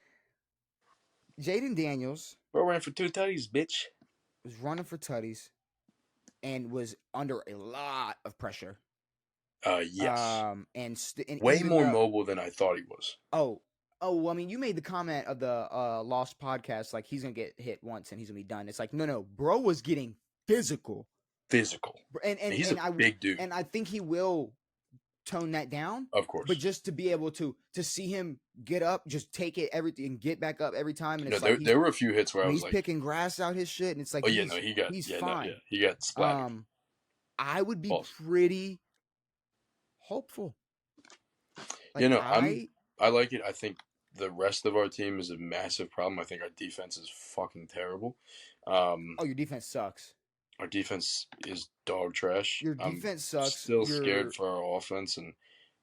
Jaden Daniels. Bro ran for 2 tutties, bitch. Was running for tutties and was under a lot of pressure. Yes. And way more mobile than I thought he was. Oh, well, I mean, you made the comment of the Lost podcast, like he's gonna get hit once and he's gonna be done. It's like, no, bro was getting physical, and he's a big dude, and I think he will tone that down, of course. But just to be able to see him get up, just take it everything, get back up every time, and it's there were a few hits where I was he's picking grass out his shit, and it's like, he's fine. He got splattered. I would be pretty hopeful. Like, I like it. I think the rest of our team is a massive problem. I think our defense is fucking terrible. Your defense sucks. Our defense is dog trash. Your defense sucks. Still scared for our offense and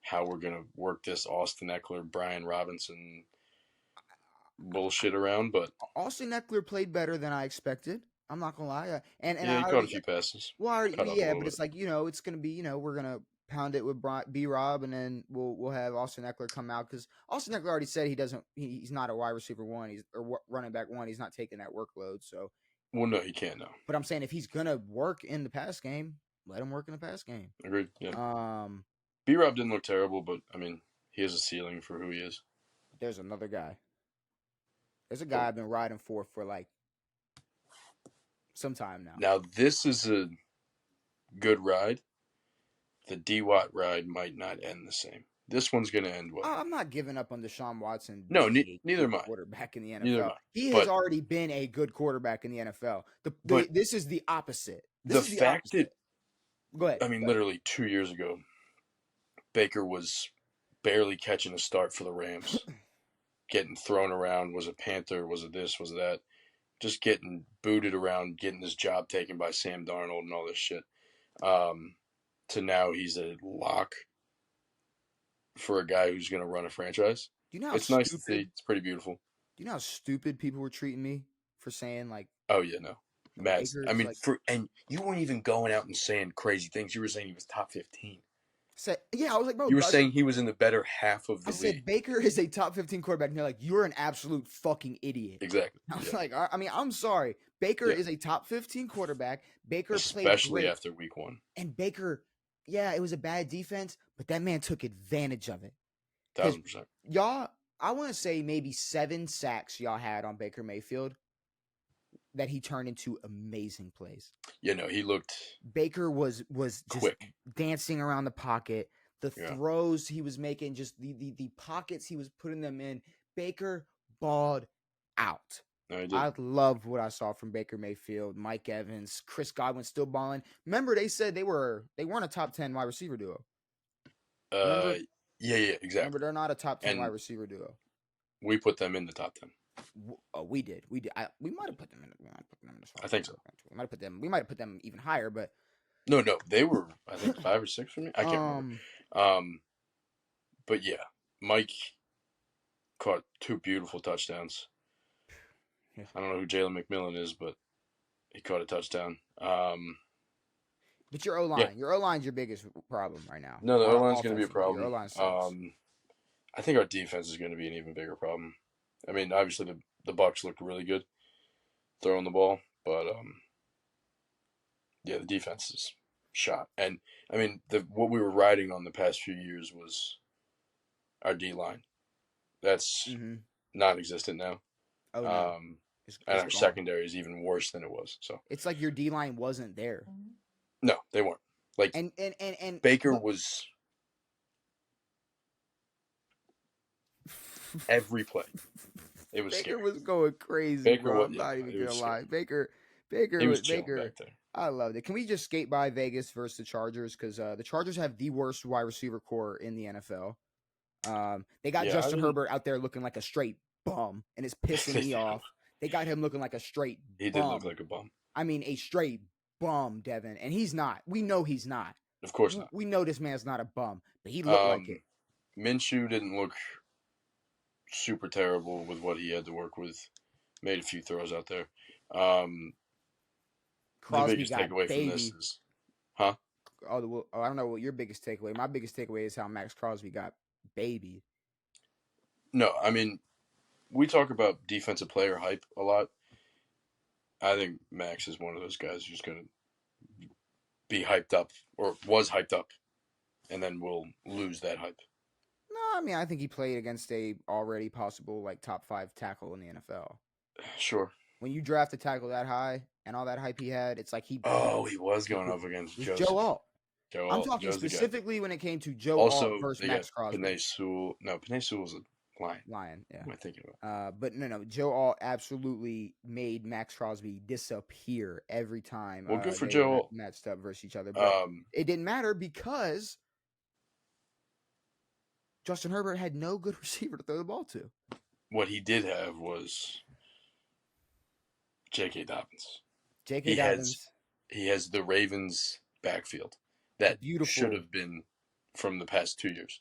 how we're gonna work this Austin Eckler, Brian Robinson bullshit around. But Austin Eckler played better than I expected. I'm not gonna lie. And he caught a few passes. Well, but it's like, it's gonna be, we're gonna pound it with B-Rob, and then we'll have Austin Eckler come out, because Austin Eckler already said he's not a wide receiver one, or running back one. He's not taking that workload. So, well, no, he can't now. But I'm saying if he's gonna work in the pass game, let him work in the pass game. Agreed. Yeah. B-Rob didn't look terrible, but I mean, he has a ceiling for who he is. There's another guy. There's a guy I've been riding for like some time now. Now this is a good ride. The D-Watt ride might not end the same. This one's going to end well. I'm not giving up on Deshaun Watson. No, neither am I. Quarterback in the NFL. He has already been a good quarterback in the NFL. This is the opposite. Go ahead. I mean, literally 2 years ago, Baker was barely catching a start for the Rams. Getting thrown around, was a Panther, was it this, was that. Just getting booted around, getting his job taken by Sam Darnold and all this shit. To now he's a lock for a guy who's going to run a franchise. It's nice to see. It's pretty beautiful. Do you know how stupid people were treating me for saying, like... Oh, yeah, no. Mad. I mean, and you weren't even going out and saying crazy things. You were saying he was top 15. I was like, bro... You were saying he was in the better half of the league. I said, Baker is a top 15 quarterback, and you're like, you're an absolute fucking idiot. Exactly. I was like, I mean, I'm sorry. Baker is a top 15 quarterback. Baker played especially after week 1. And Baker... Yeah, it was a bad defense, but that man took advantage of it. 1,000%. Y'all, I want to say maybe 7 sacks y'all had on Baker Mayfield that he turned into amazing plays. Yeah, no, he looked... Baker was just quick, dancing around the pocket. The throws he was making, just the pockets he was putting them in. Baker balled out. No, I love what I saw from Baker Mayfield, Mike Evans, Chris Godwin still balling. Remember, they said they weren't a top 10 wide receiver duo. Yeah, exactly. Remember, they're not a top 10 wide receiver duo. We put them in the top 10. We did. We might have put them in. I think so. We might have put them even higher, but no, they were, I think, 5 or 6 for me. I can't remember. But yeah, Mike caught 2 beautiful touchdowns. Yeah. I don't know who Jalen McMillan is, but he caught a touchdown. But your O-line. Your O-line's your biggest problem right now. No, the O-line's going to be a problem. Your O-line sucks. I think our defense is going to be an even bigger problem. I mean, obviously the Bucs looked really good throwing the ball, but the defense is shot. And I mean, what we were riding on the past few years was our D-line. That's non-existent now. Oh, no. And our secondary is even worse than it was. So it's like your D-line wasn't there. No, they weren't. Like, and Baker was every play. It was Baker scary. Was going crazy. Baker bro. I'm not even gonna lie. Baker was Baker. I loved it. Can we just skate by Vegas versus the Chargers? Because the Chargers have the worst wide receiver core in the NFL. They got Justin Herbert out there looking like a straight bum, and it's pissing me off. They got him looking like a straight bum. He did look like a bum. I mean, a straight bum, Devin. And he's not. We know he's not. Of course not. We know this man's not a bum, but he looked like it. Minshew didn't look super terrible with what he had to work with. Made a few throws out there. Crosby the biggest got takeaway baby. from this is... Huh? I don't know what your biggest takeaway. My biggest takeaway is how Max Crosby got babied. No, I mean, we talk about defensive player hype a lot. I think Max is one of those guys who's going to be hyped up or was hyped up, and then will lose that hype. No, I mean I think he played against a already possible like top 5 tackle in the NFL. Sure. When you draft a tackle that high and all that hype he had, it's like he was going up against was Joseph. Joe Alt. Joe I'm Alt. talking Joe's specifically when it came to Joe also, Alt versus they Max got Crosby. Penei Sewell. No, Penei Sewell's a Lion. Lion, yeah. What am I thinking about? But no, Joe Alt absolutely made Max Crosby disappear every time. Well, good for they Joe were Alt. matched up versus each other, but it didn't matter because Justin Herbert had no good receiver to throw the ball to. What he did have was J.K. Dobbins. J.K. Dobbins. He has the Ravens backfield that should have been from the past 2 years.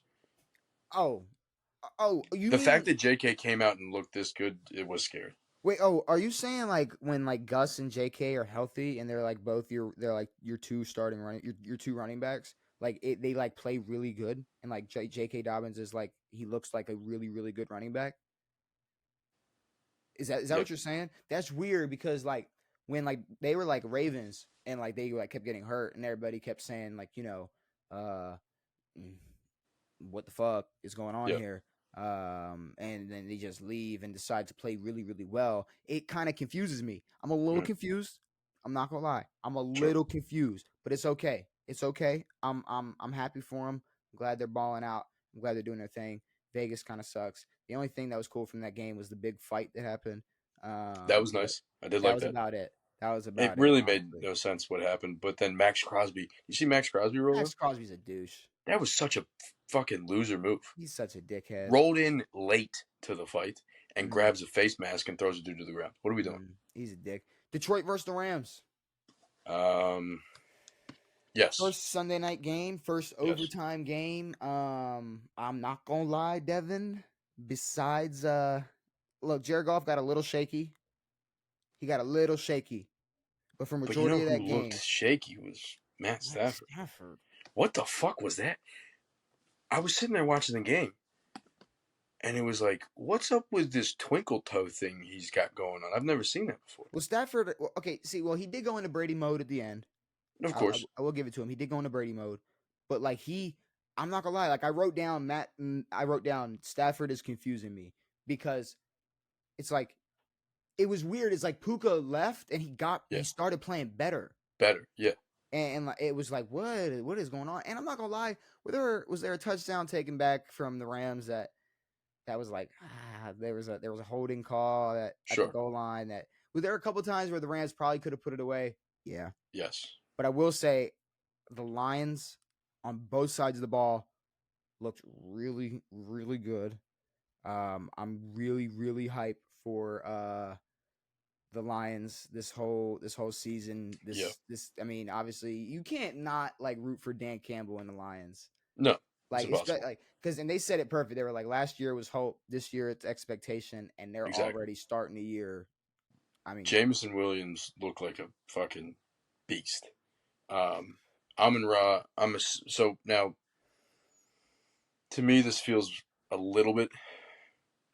The fact that J.K. came out and looked this good, it was scary. Wait, are you saying like when like Gus and J.K. are healthy and they're like your two starting your two running backs, like they like play really good and like J.K. Dobbins is like he looks like a really really good running back? Is that what you're saying? That's weird because like when like they were like Ravens and like they like kept getting hurt and everybody kept saying like what the fuck is going on here? And then they just leave and decide to play really really well. It kind of confuses me. I'm a little confused. I'm not gonna lie. I'm a little confused, but it's okay. It's okay. I'm happy for them. I'm glad they're balling out. I'm glad they're doing their thing. Vegas kind of sucks. The only thing that was cool from that game was the big fight that happened. That was nice. I did like that. That was about it. That was about it. It really made no sense what happened. But then Max Crosby. You see Max Crosby roll? Max Crosby's a douche. That was such a fucking loser move. He's such a dickhead. Rolled in late to the fight and grabs a face mask and throws a dude to the ground. What are we doing? He's a dick. Detroit versus the Rams. Yes. First Sunday night game, first overtime game. I'm not gonna lie, Devin. Besides, look, Jared Goff got a little shaky. He got a little shaky, but for majority of that game, looked shaky was Matt Stafford. What the fuck was that? I was sitting there watching the game, and it was like, what's up with this twinkle toe thing he's got going on? I've never seen that before. Well, Stafford, okay, he did go into Brady mode at the end. Of course. I will give it to him. He did go into Brady mode. But, like, I'm not going to lie. Like, I wrote down Stafford is confusing me because it's like, it was weird. It's like Puka left and he started playing better. Yeah. And it was like, what is going on? And I'm not going to lie. Was there a touchdown taken back from the Rams that was like, there was a holding call at the goal line was there a couple times where the Rams probably could have put it away? Yeah. Yes. But I will say the Lions on both sides of the ball looked really, really good. I'm really, really hyped for the Lions this whole season. I mean, obviously you can't not like root for Dan Campbell and the Lions. No. Like it's like because they said it perfect. They were like last year was hope, this year it's expectation, and they're already starting the year. I mean, Jameson Williams looked like a fucking beast. Amon-Ra, so now, to me, this feels a little bit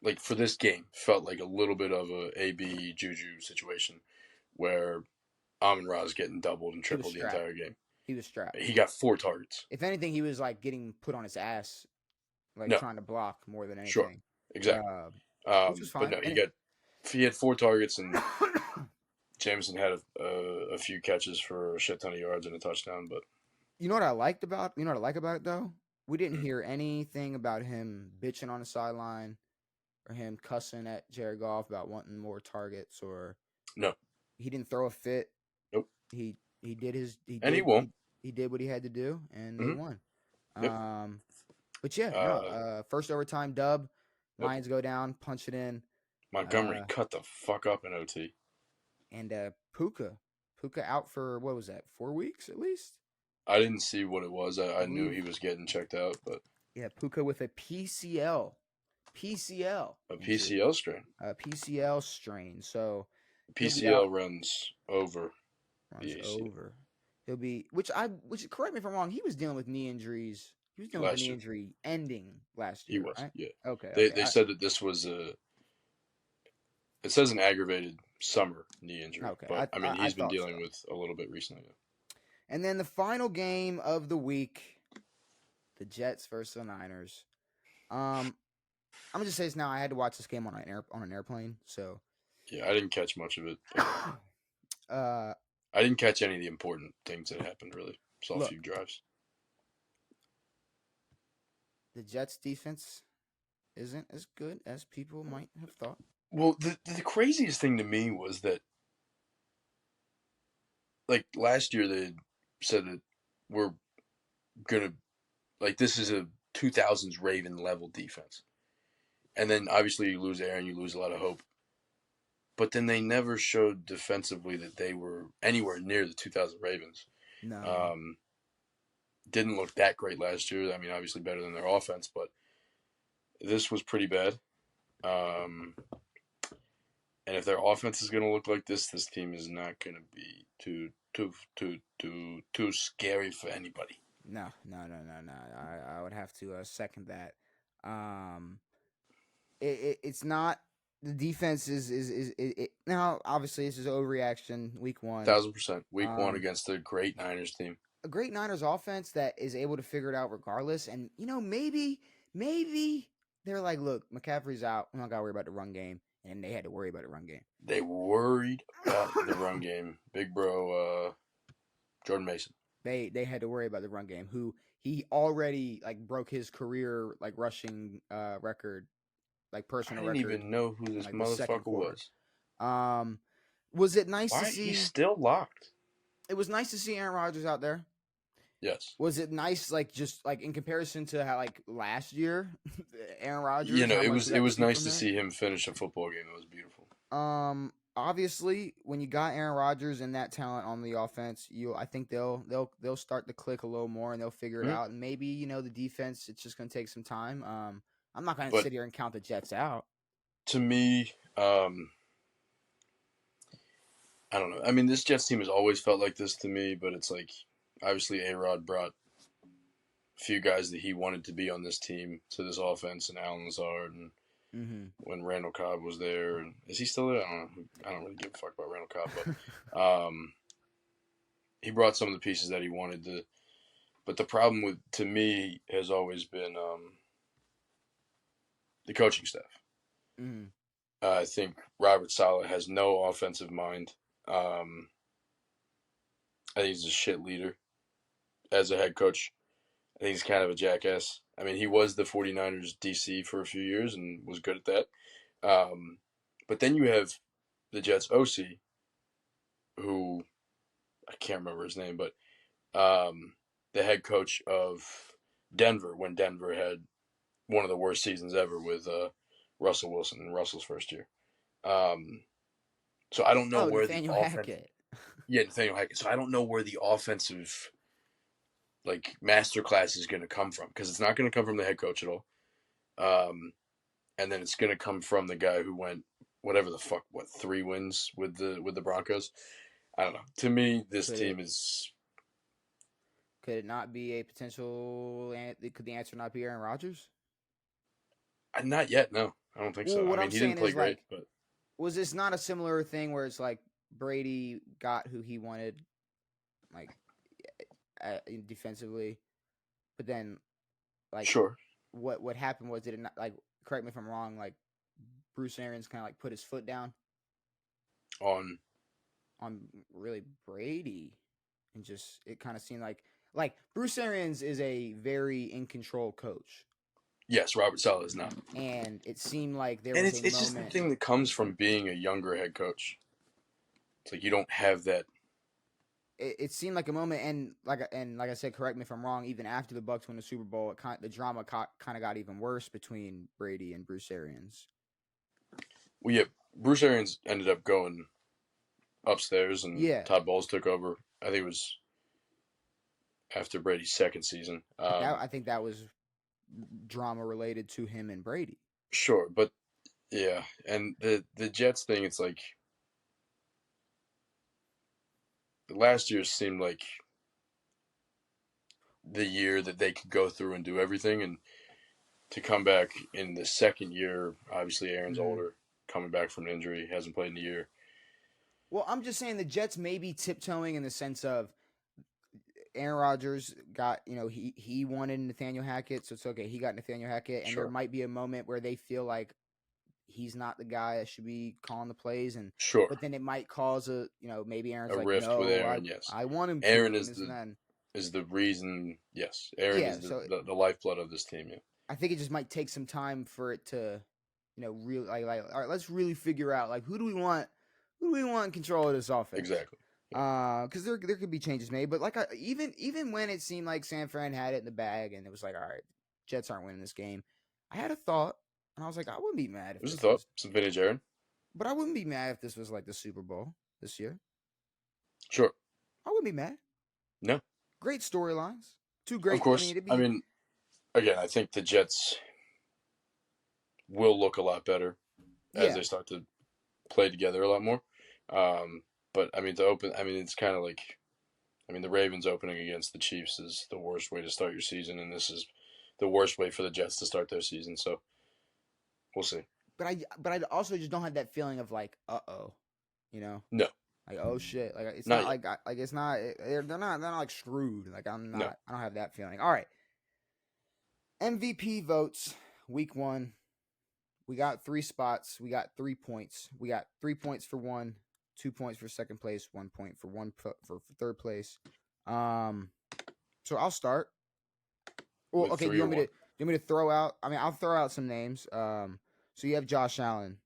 like for this game, felt like a little bit of a AB Juju situation where Amon-Ra is getting doubled and tripled the entire game. He was strapped. He got 4 targets. If anything, he was like getting put on his ass, trying to block more than anything. Sure, exactly. Which was fine. But no, he had 4 targets and Jameson had a few catches for a shit ton of yards and a touchdown. But you know what I like about it though? We didn't hear anything about him bitching on the sideline or him cussing at Jared Goff about wanting more targets or no. He didn't throw a fit. Nope. He did he won't. He did what he had to do and they won. Yep. But yeah, first overtime dub. Lions go down, punch it in. Montgomery cut the fuck up in OT. And Puka out for what was that? 4 weeks at least. I didn't see what it was. I knew he was getting checked out, but yeah, Puka with a PCL. A PCL strain. A PCL strain. So PCL runs over the ACL. Over. He'll be, which correct me if I'm wrong. He was dealing with knee injuries. He was dealing with a last knee year. injury ending last He year, was, right? yeah. Okay, okay. They said that this was a. It says an aggravated summer knee injury, Okay, but I mean I he's been thought so. dealing with a little bit recently. Yeah. And then the final game of the week, the Jets versus the Niners. I'm gonna just say this now. I had to watch this game on an airplane, so Yeah, I didn't catch much of it. But uh, I didn't catch any of the important things that happened. Really, saw a look, few drives. the Jets defense isn't as good as people might have thought. Well, the craziest thing to me was that like last year they said that we're gonna like this is a 2000s Raven level defense, and then obviously you lose Aaron, you lose a lot of hope. But then they never showed defensively that they were anywhere near the 2000 Ravens. No, Um, didn't look that great last year. I mean, obviously better than their offense, but this was pretty bad. Um, and if their offense is going to look like this team is not going to be too scary for anybody. no. I would have to second that. Um, it's not. The defense is now obviously this is overreaction week one. 1000% week one Um, against the great Niners team. a great Niners offense that is able to figure it out regardless. And maybe they're like, look, McCaffrey's out. We don't got to worry about the run game, and they had to worry about the run game. They worried about the run game. Big bro, Jordan Mason. They had to worry about the run game. Who he already like broke his career like rushing record, like I personal didn't record even know who in this like the second motherfucker quarter. was. Was it nice to Why he's see? still locked? It was nice to see Aaron Rodgers out there. Yes. Was it nice, like just like in comparison to how like last year, Aaron You Rodgers, know, how much we it got to was see nice from to him? see him finish a football game. It was beautiful. Obviously, when you got Aaron Rodgers and that talent on the offense, I think they'll start to click a little more and they'll figure it Mm-hmm. out. And maybe the defense, it's just gonna take some time. I'm not gonna But sit here and count the Jets out. to me, I don't know. I mean, this Jets team has always felt like this to me, but it's like obviously A-Rod brought a few guys that he wanted to be on this team to this offense, and Alan Lazard, and Mm-hmm. when Randall Cobb was there, and is he still there? I don't know. I don't really give a fuck about Randall Cobb, but he brought some of the pieces that he wanted to. But the problem with to me has always been the coaching staff. Mm-hmm. I think Robert Saleh has no offensive mind. I think he's a shit leader as a head coach. I think he's kind of a jackass. I mean, he was the 49ers DC for a few years and was good at that. But then you have the Jets OC, who I can't remember his name, but the head coach of Denver when Denver had one of the worst seasons ever with Russell Wilson in Russell's first year. So I don't know Oh, where the Nathaniel offense. Hackett. Yeah, Nathaniel Hackett. So I don't know where the offensive like masterclass is going to come from because it's not going to come from the head coach at all. And then it's going to come from the guy who went whatever the fuck 3 wins with the Broncos. I don't know. To me, this team is. Could it not be a potential? Could the answer not be Aaron Rodgers? Not yet. No, I don't think Well, so. what I I'm mean, he didn't saying play is great, like, but was this not a similar thing where it's like Brady got who he wanted, like defensively, but then like sure. what happened was, did it not, like, correct me if I'm wrong, like Bruce Arians kind of like put his foot down On on really Brady, and just it kind of seemed like Bruce Arians is a very in control coach. yes, Robert Saleh is not, And it seemed like there and was a it's just the moment. thing that comes from being a younger head coach. It's like you don't have that. It seemed like a moment, and like I said, correct me if I'm wrong. Even after the Bucks won the Super Bowl, the drama kind of got even worse between Brady and Bruce Arians. Well, yeah, Bruce Arians ended up going upstairs, and Yeah, Todd Bowles took over. I think it was after Brady's second season. I think that was drama related to him and Brady. Sure, but yeah, and the Jets thing, it's like last year seemed like the year that they could go through and do everything, and to come back in the second year, obviously Aaron's older, coming back from an injury, hasn't played in a year. Well, I'm just saying the Jets may be tiptoeing in the sense of Aaron Rodgers got, he wanted Nathaniel Hackett, so it's okay. He got Nathaniel Hackett, and there might be a moment where they feel like he's not the guy that should be calling the plays, and but then it might cause maybe Aaron's a rift with Aaron. Yes, I want him. Aaron is the reason. Yes, Aaron is the lifeblood of this team. Yeah, I think it just might take some time for it to, really all right, let's really figure out who do we want in control of this offense. Exactly. Because there could be changes made, but even when it seemed like San Fran had it in the bag and it was like, all right, Jets aren't winning this game, I had a thought and I was like, I wouldn't be mad if it was a thought. Some vintage Aaron. But I wouldn't be mad if this was like the Super Bowl this year. Sure. I wouldn't be mad. No. Great storylines. Two great. Of course. Again, I think the Jets will look a lot better as they start to play together a lot more. But it's kind of like, the Ravens opening against the Chiefs is the worst way to start your season, and this is the worst way for the Jets to start their season. So we'll see. But I also just don't have that feeling of like, uh-oh, No. Like, oh shit. Like it's not like it's not. They're not like screwed. Like I'm not. No. I don't have that feeling. All right. MVP votes week 1. We got 3 spots. We got 3 points. We got 3 points for 1, 2 points for second place, 1 point for third place. So I'll start. Well, okay. You want me to throw out? I'll throw out some names. So you have Josh Allen.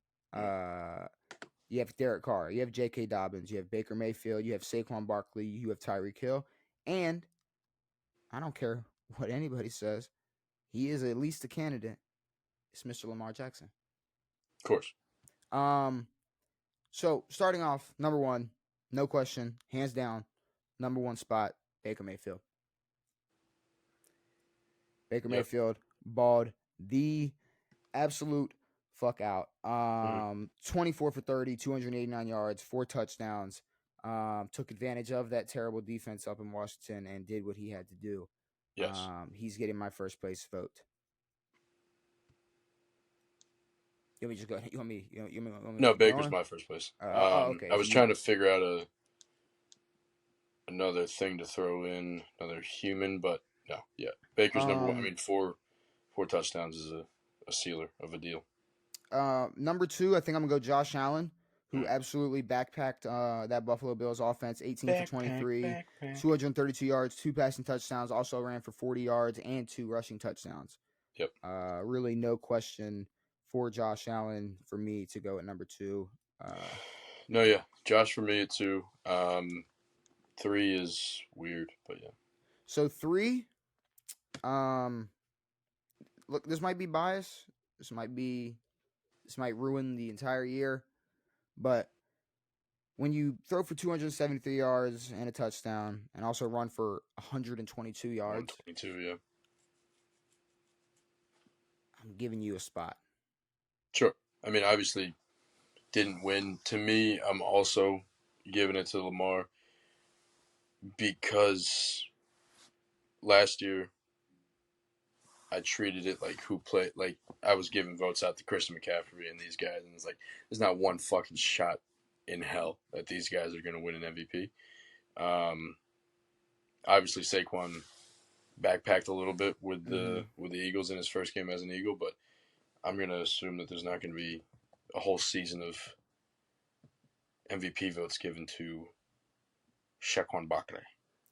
You have Derek Carr. You have J.K. Dobbins. You have Baker Mayfield. You have Saquon Barkley. You have Tyreek Hill. And I don't care what anybody says, he is at least a candidate. It's Mr. Lamar Jackson. Of course. So starting off, number 1, no question, hands down, number 1 spot, Baker Mayfield. Baker Mayfield balled the absolute fuck out. 24 for 30, 289 yards, 4 touchdowns. Took advantage of that terrible defense up in Washington and did what he had to do. Yes. He's getting my first place vote. You want me to just go? You want me no, Baker's my first place. Okay. I was trying to figure out another thing to throw in, another human, but no, yeah. Baker's number 1. 4 touchdowns is a sealer of a deal. Number 2, I think I'm going to go Josh Allen, who absolutely backpacked that Buffalo Bills offense, 18 for 23, 232 yards, 2 passing touchdowns, also ran for 40 yards and 2 rushing touchdowns. Yep. Really no question for Josh Allen for me to go at number 2. No, yeah. Josh for me at 2. 3 is weird, but yeah. So 3, look, this might be bias. This might ruin the entire year, but when you throw for 273 yards and a touchdown and also run for 122 yards. 122, yeah. I'm giving you a spot. Sure. Obviously didn't win. To me, I'm also giving it to Lamar because last year I treated it like who played, like I was giving votes out to Christian McCaffrey and these guys, and it's like there's not one fucking shot in hell that these guys are going to win an MVP. Obviously Saquon backpacked a little bit with the Eagles in his first game as an Eagle, but I'm going to assume that there's not going to be a whole season of MVP votes given to Saquon Barkley.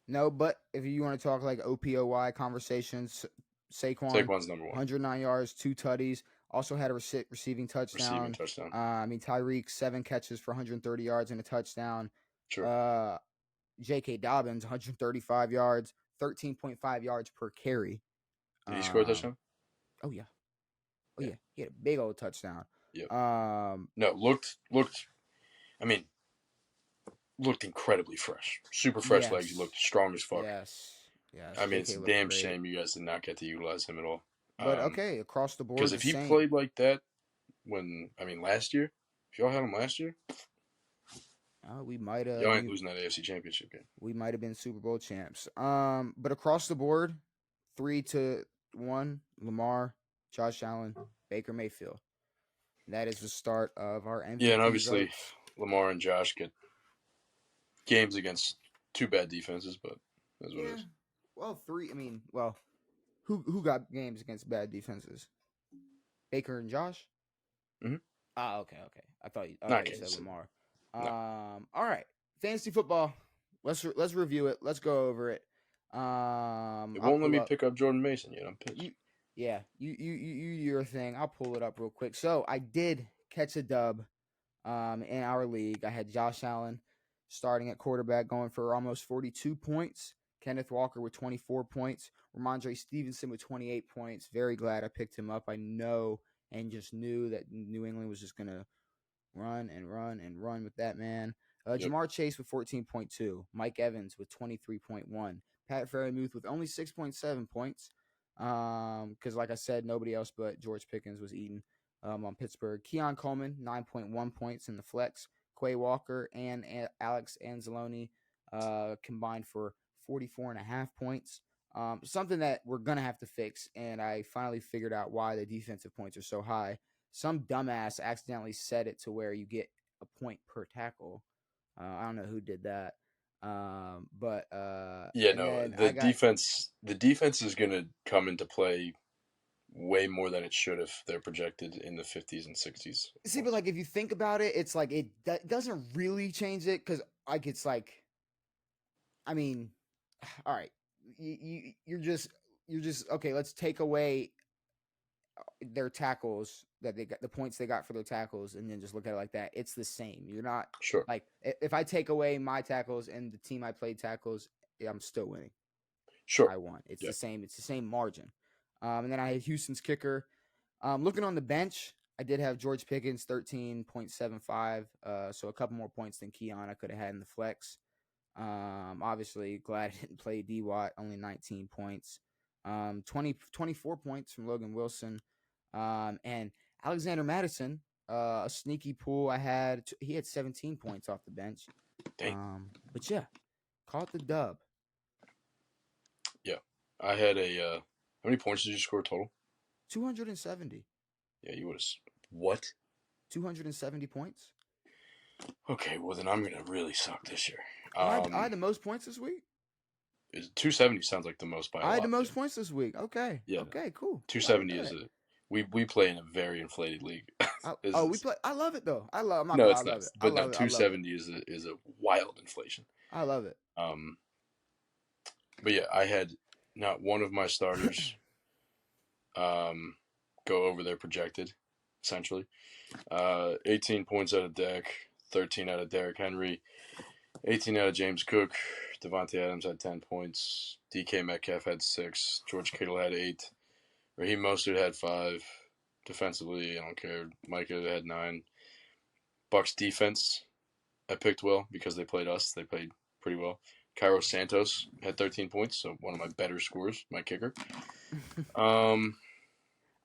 No, but if you want to talk like OPOY conversations, Saquon's number 1. 109 yards, 2 tutties. Also had a receiving touchdown. Tyreek 7 catches for 130 yards and a touchdown. Sure. J.K. Dobbins 135 yards, 13.5 yards per carry. Did he score a touchdown? Oh yeah. He had a big old touchdown. Yep. No, looked incredibly fresh. Super fresh legs. He looked strong as fuck. Yes. It's a damn shame you guys did not get to utilize him at all. But okay, across the board. Because if he played like that last year, if y'all had him last year, We might have. Y'all ain't losing that AFC Championship game. We might have been Super Bowl champs. But across the board, 3-1, Lamar, Josh Allen, Baker Mayfield. That is the start of our MVP. Yeah, and obviously votes. Lamar and Josh get games against two bad defenses, but that's what it is. Well, who got games against bad defenses? Baker and Josh. Mm-hmm. Okay. I thought you said Lamar. No. All right, fantasy football. Let's review it. Let's go over it. It won't let me pick up Jordan Mason yet. I'm pissed. You your thing. I'll pull it up real quick. So I did catch a dub in our league. I had Josh Allen starting at quarterback, going for almost 42 points. Kenneth Walker with 24 points. Ramondre Stevenson with 28 points. Very glad I picked him up. I know and just knew that New England was just going to run with that man. Jamar Chase with 14.2. Mike Evans with 23.1. Pat Freiermuth with only 6.7 points. Because like I said, nobody else but George Pickens was eating on Pittsburgh. Keon Coleman, 9.1 points in the flex. Quay Walker and Alex Anzalone combined for 44.5 points. Something that we're going to have to fix, and I finally figured out why the defensive points are so high. Some dumbass accidentally set it to where you get a point per tackle. I don't know who did that. The defense is going to come into play way more than it should if they're projected in the 50s and 60s. See, but like if you think about it, it's like it doesn't really change it because like it's like, I mean, all right, you're just okay. Let's take away their tackles that they got, the points they got for their tackles, and then just look at it like that. It's the same. You're not sure. Like if I take away my tackles and the team I played tackles, I'm still winning. Sure, I won. It's the same. It's the same margin. And then I had Houston's kicker. Looking on the bench, I did have George Pickens 13.75. So a couple more points than Keon I could have had in the flex. Obviously glad I didn't play D Watt, only 19 points. 24 points from Logan Wilson. And Alexander Madison, a sneaky pull I had. He had 17 points off the bench. Dang. But yeah, caught the dub. Yeah. I had how many points did you score total? 270. Yeah, you would have. What? 270 points. Okay, well then I'm going to really suck this year. I had the most points this week. 270 sounds like the most by a lot. I had the most points this week. Okay. Yeah. Okay, cool. 270 is we play in a very inflated league. We play. I love it though. I love it. But 270 is a wild inflation. I love it. But yeah, I had not one of my starters go over their projected, essentially. 18 points out of Dak, 13 out of Derrick Henry, 18 out of James Cook. Devontae Adams had 10 points. DK Metcalf had 6. George Kittle had 8. Raheem Mostert had 5. Defensively, I don't care. Micah had 9. Bucks defense, I picked well because they played us. They played pretty well. Cairo Santos had 13 points, so one of my better scores, my kicker. I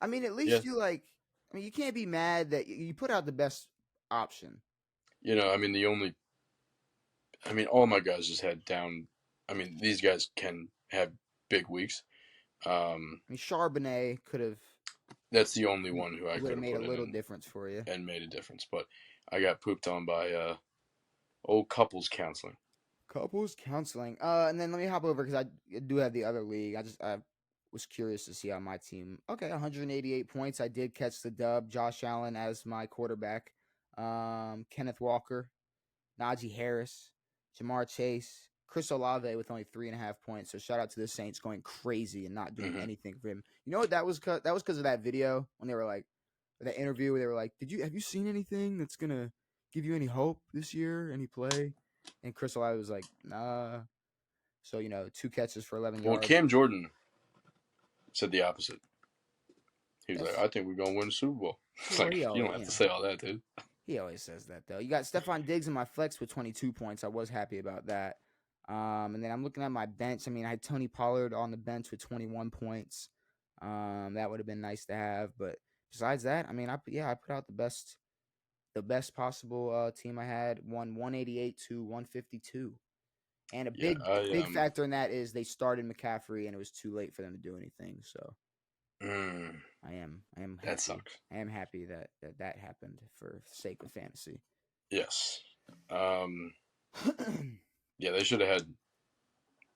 mean, at least you can't be mad that you put out the best option. All my guys just had down. I mean, these guys can have big weeks. Charbonnet could have. That's the only one who I could have made a little difference for you. And made a difference, but I got pooped on by old couples counseling. And then let me hop over because I do have the other league. I was curious to see how my team. Okay, 188 points. I did catch the dub. Josh Allen as my quarterback. Kenneth Walker, Najee Harris, Jamar Chase, Chris Olave with only 3.5 points. So shout out to the Saints going crazy and not doing anything for him. You know what that was? That was because of that video when they were like, that interview where they were like, have you seen anything that's gonna give you any hope this year? Any play? And Chris Olave was like, nah. So 2 catches for 11 yards. Well, Cam Jordan said the opposite. He was like, I think we're gonna win the Super Bowl. You don't have to say all that, dude. He always says that though. You got Stephon Diggs in my flex with 22 points. I was happy about that. And then I'm looking at my bench. I mean, I had Tony Pollard on the bench with 21 points. That would have been nice to have. But besides that, I mean, I put out the best the best possible team I had won 188 to 152. And a Yeah, big factor in that is they started McCaffrey and it was too late for them to do anything. So I am happy. That sucks. I am happy that happened for sake of fantasy. Yes. Yeah, they should have had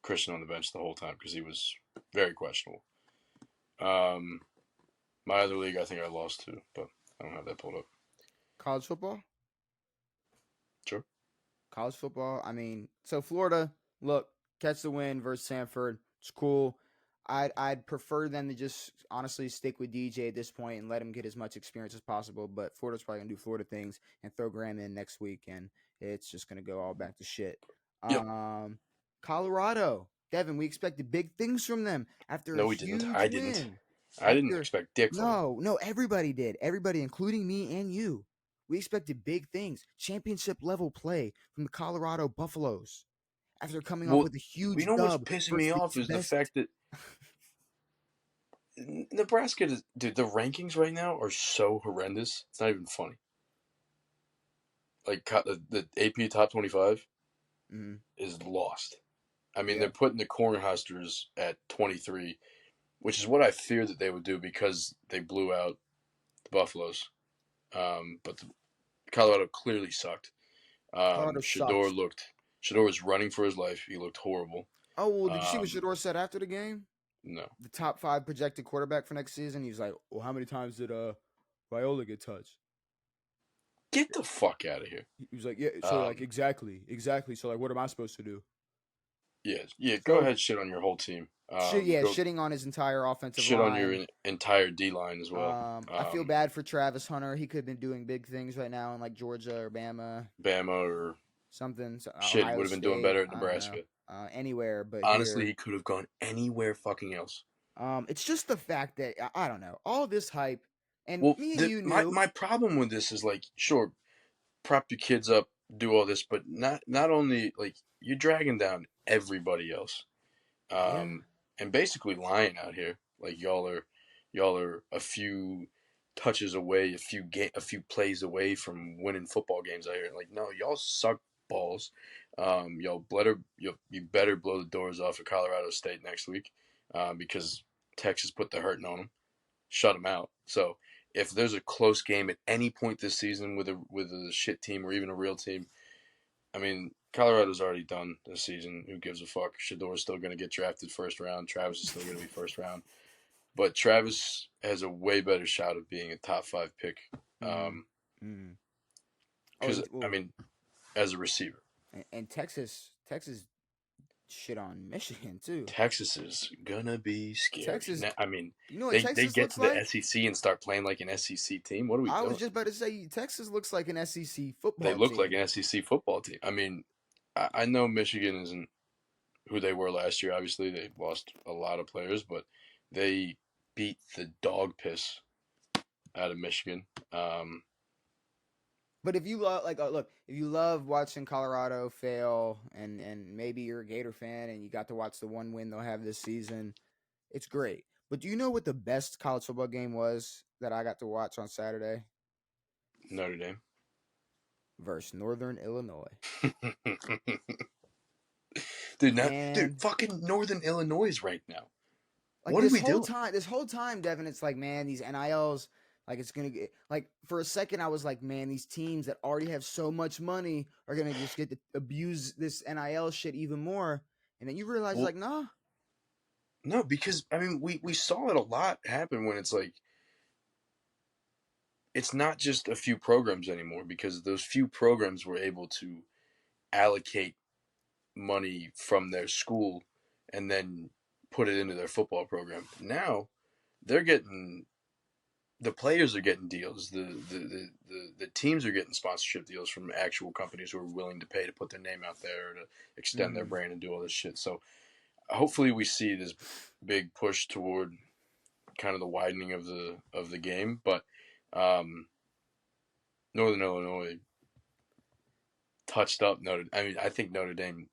Christian on the bench the whole time because he was very questionable. My other league, I think I lost to, but I don't have that pulled up. College football? Sure. College football. I mean, so Florida, look, catch the win versus Sanford. It's cool. I'd prefer them to just honestly stick with DJ at this point and let him get as much experience as possible. But Florida's probably gonna do Florida things and throw Graham in next week, and it's just gonna go all back to shit. Yep. Colorado, Devin, we expected big things from them after No, a we didn't. huge I win. didn't. I didn't expect dick from them. No, everybody did. Everybody, including me and you. We expected big things, championship level play from the Colorado Buffaloes after coming off with a huge you know what's dub. pissing me off is the fact that Nebraska, dude, the rankings right now are so horrendous. It's not even funny. Like the AP top 25 is lost. I mean, they're putting the Cornhuskers at 23, which is what I feared that they would do because they blew out the Buffaloes. But Colorado clearly sucked. Shador was running for his life. He looked horrible. Oh, well, did you see what Shador said after the game? No. The top 5 projected quarterback for next season. He was like, well, how many times did Viola get touched? Get the fuck out of here. He was like, yeah, so like exactly. So like, what am I supposed to do? Yeah. Go ahead, shit on your whole team. Shitting on his entire offensive line. Shit on your entire D line as well. I feel bad for Travis Hunter. He could have been doing big things right now in like Georgia or Bama or something. Shit, would have been doing better at Nebraska. Anywhere, but honestly, he could have gone anywhere fucking else. It's just the fact that I don't know all this hype, and me and you knew. My problem with this is like, sure, prop your kids up, do all this, but not only like you're dragging down everybody else, and basically lying out here. Like y'all are a few touches away, a few plays away from winning football games out here. Like, no, y'all suck balls. You better blow the doors off of Colorado State next week, because Texas put the hurting on them, shut them out. So if there's a close game at any point this season with a shit team or even a real team, I mean, Colorado's already done this season. Who gives a fuck? Shador's still going to get drafted first round. Travis is still going to be first round. But Travis has a way better shot of being a top 5 pick. Because, I mean, as a receiver. And Texas shit on Michigan, too. Texas is going to be scary. Texas, I mean, you know what they get to the SEC and start playing like an SEC team. What are we doing? I was just about to say, Texas looks like an SEC football team. They look like an SEC football team. I mean, I know Michigan isn't who they were last year. Obviously, they lost a lot of players, but they beat the dog piss out of Michigan. But if you love, if you love watching Colorado fail, and maybe you're a Gator fan and you got to watch the one win they'll have this season, it's great. But do you know what the best college football game was that I got to watch on Saturday? Notre Dame versus Northern Illinois. Dude, fucking Northern Illinois is ranked now. Like, what are we doing? This whole time, Devin, it's like, man, these NILs, like, it's going to get, like, for a second, I was like, man, these teams that already have so much money are going to just get to abuse this NIL shit even more. And then you realize, like, nah. No, because, I mean, we saw it a lot happen when it's like, it's not just a few programs anymore, because those few programs were able to allocate money from their school and then put it into their football program. Now they're getting, the players are getting deals, the teams are getting sponsorship deals from actual companies who are willing to pay to put their name out there, to extend their brand and do all this shit. So hopefully we see this big push toward kind of the widening of the game. But Northern Illinois touched up I think Notre Dame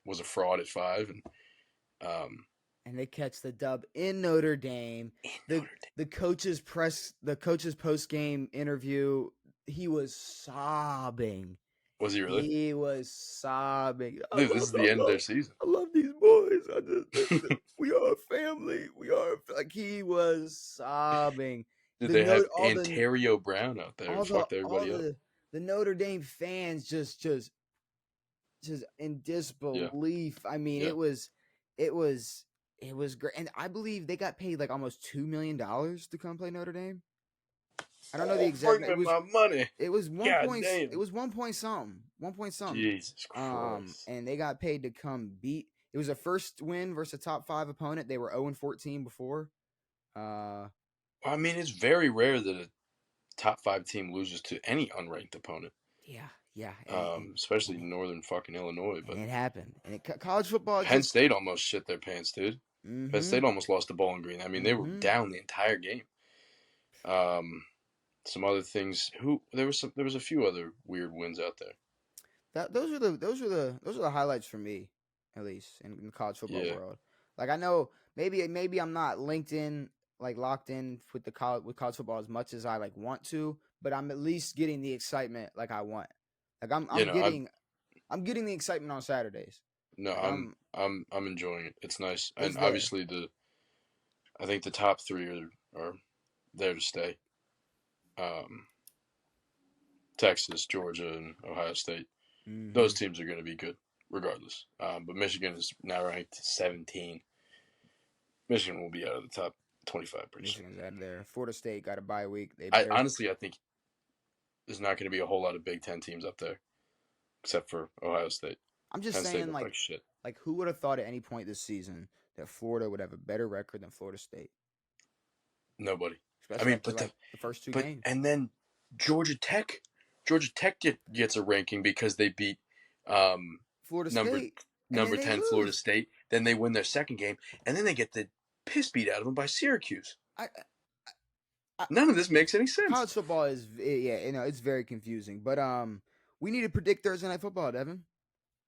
was a fraud at 5, and they catch the dub in Notre Dame. The coach's post game interview, he was sobbing. Was he really? He was sobbing. Dude, this is the end of their season. I love these boys. We are a family. We are like he was sobbing. Did they have Ontario Brown out there and fucked everybody up? The Notre Dame fans just in disbelief. Yeah. I mean, it was great, and I believe they got paid like almost $2 million to come play Notre Dame. I don't know the exact. It was my money. It was 1 point. It was 1 point something. 1 point something. Jesus Christ! And they got paid to come beat. It was a first win versus a top 5 opponent. They were 0-14 before. I mean, it's very rare that a top 5 team loses to any unranked opponent. Yeah. Especially northern fucking Illinois. But it happened. And college football. Penn State almost shit their pants, dude. Mm-hmm. Penn State almost lost to Bowling Green. I mean, they were down the entire game. Some other things. There was a few other weird wins out there. Those are the highlights for me, at least in the college football world. Like I know maybe I'm not locked in with college football as much as I want to, but I'm at least getting the excitement like I want. Like I'm getting the excitement on Saturdays. No, I'm enjoying it. It's nice, and obviously I think the top 3 are there to stay. Texas, Georgia, and Ohio State. Mm-hmm. Those teams are going to be good regardless. But Michigan is now ranked 17. Michigan will be out of the top 25 pretty soon. Michigan's out of there. Florida State got a bye week. Honestly, I think there's not going to be a whole lot of Big Ten teams up there, except for Ohio State. I'm just saying, shit. Like, who would have thought at any point this season that Florida would have a better record than Florida State? Nobody. Especially after, the first 2 games. And then Georgia Tech gets a ranking because they beat Florida State. Number 10 Florida State. Then they win their second game, and then they get the piss beat out of them by Syracuse. None of this makes any sense. College football is it's very confusing. But we need to predict Thursday Night Football, Devin.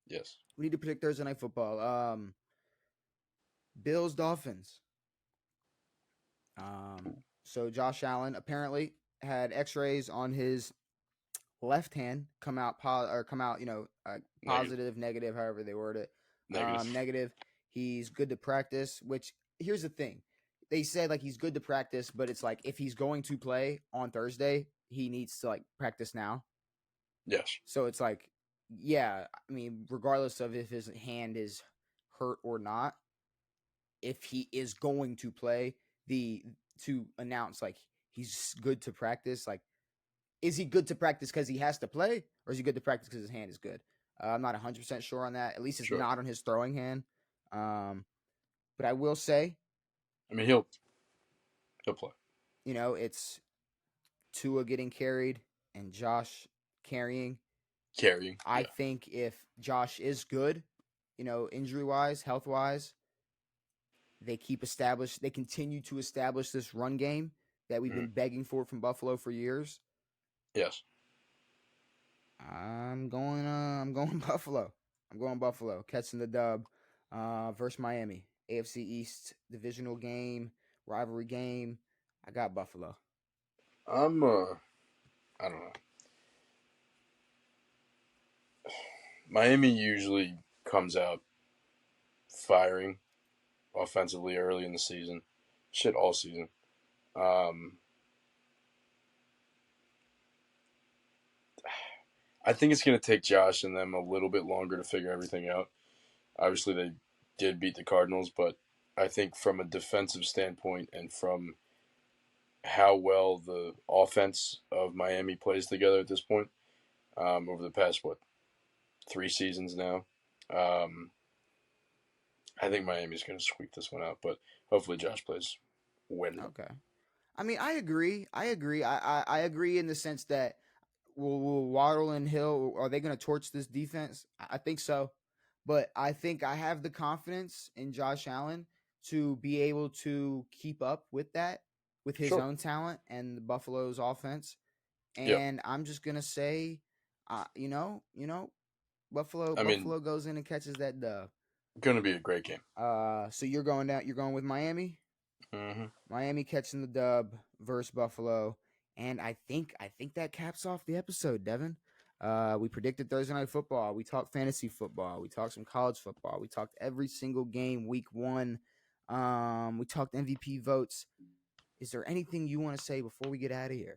Yes. We need to predict Thursday Night Football. Bills Dolphins. So Josh Allen apparently had X-rays on his left hand come out, positive, negative, however they word it. Negative. He's good to practice. Which here's the thing, they said he's good to practice, but it's if he's going to play on Thursday, he needs to practice now. Yes. So it's I mean, regardless of if his hand is hurt or not, if he is going to play, to announce he's good to practice, is he good to practice because he has to play, or is he good to practice because his hand is good? I'm not 100% sure on that. At least it's not on his throwing hand. But I will say, I mean, he'll play. It's Tua getting carried and Josh carrying. I think if Josh is good, injury-wise, health-wise, they continue to establish this run game that we've been begging for from Buffalo for years. Yes. I'm going Buffalo. I'm going Buffalo, catching the dub versus Miami. AFC East divisional game, rivalry game. I got Buffalo. I don't know. Miami usually comes out firing offensively early in the season. Shit, all season. I think it's going to take Josh and them a little bit longer to figure everything out. Obviously, they did beat the Cardinals, but I think from a defensive standpoint and from how well the offense of Miami plays together at this point, over the past, 3 seasons now, I think Miami's going to squeak this one out, but hopefully Josh plays well. Okay. I mean, I agree. I agree in the sense that will Waddle and Hill, are they going to torch this defense? I think so. But I think I have the confidence in Josh Allen to be able to keep up with that, with his own talent and the Buffalo's offense. And I'm just going to say, Buffalo goes in and catches that dub. Going to be a great game. So you're going with Miami? Mm-hmm. Miami catching the dub versus Buffalo. And I think that caps off the episode, Devin. We predicted Thursday night football. We talked fantasy football. We talked some college football. We talked every single game week 1. We talked MVP votes. Is there anything you want to say before we get out of here?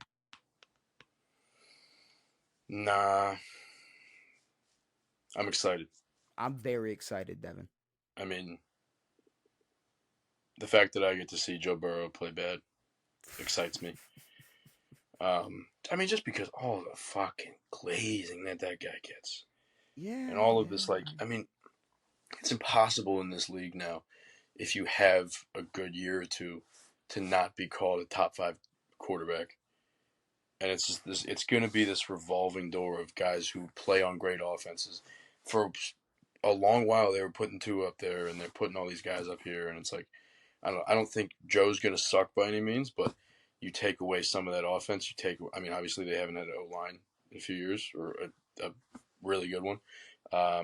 Nah. I'm excited. I'm very excited, Devin. I mean, the fact that I get to see Joe Burrow play bad excites me. I mean, just because all the fucking glazing that guy gets. Yeah. And all of this, like, I mean, it's impossible in this league now, if you have a good year or two, to not be called a top 5 quarterback. And it's just this, it's going to be this revolving door of guys who play on great offenses. For a long while, they were putting 2 up there, and they're putting all these guys up here, and it's like, I don't think Joe's going to suck by any means, but you take away some of that offense. I mean, obviously they haven't had an O-line in a few years, or a really good one. I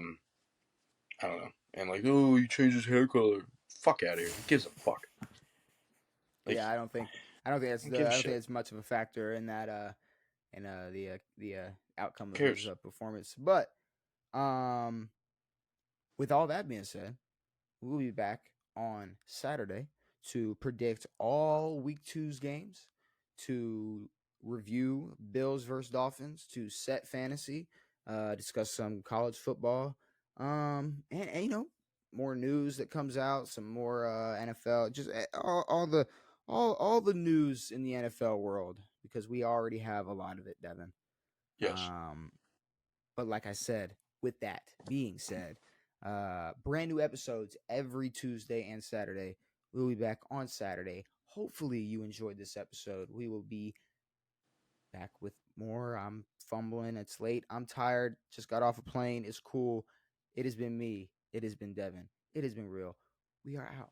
don't know. And like, oh, you changed his hair color. Fuck out of here. Who gives a fuck? Like, yeah, I don't think it's much of a factor in that the outcome of his performance. But with all that being said, we'll be back on Saturday to predict all week 2's games, to review Bills versus Dolphins, to set fantasy, discuss some college football, and you know, more news that comes out, some more NFL, just all the news in the NFL world, because we already have a lot of it, Devin. Yes. But like I said, with that being said, brand new episodes every Tuesday and Saturday. We'll be back on Saturday. Hopefully you enjoyed this episode. We will be back with more. I'm fumbling. It's late. I'm tired. Just got off a plane. It's cool. It has been me. It has been Devin. It has been real. We are out.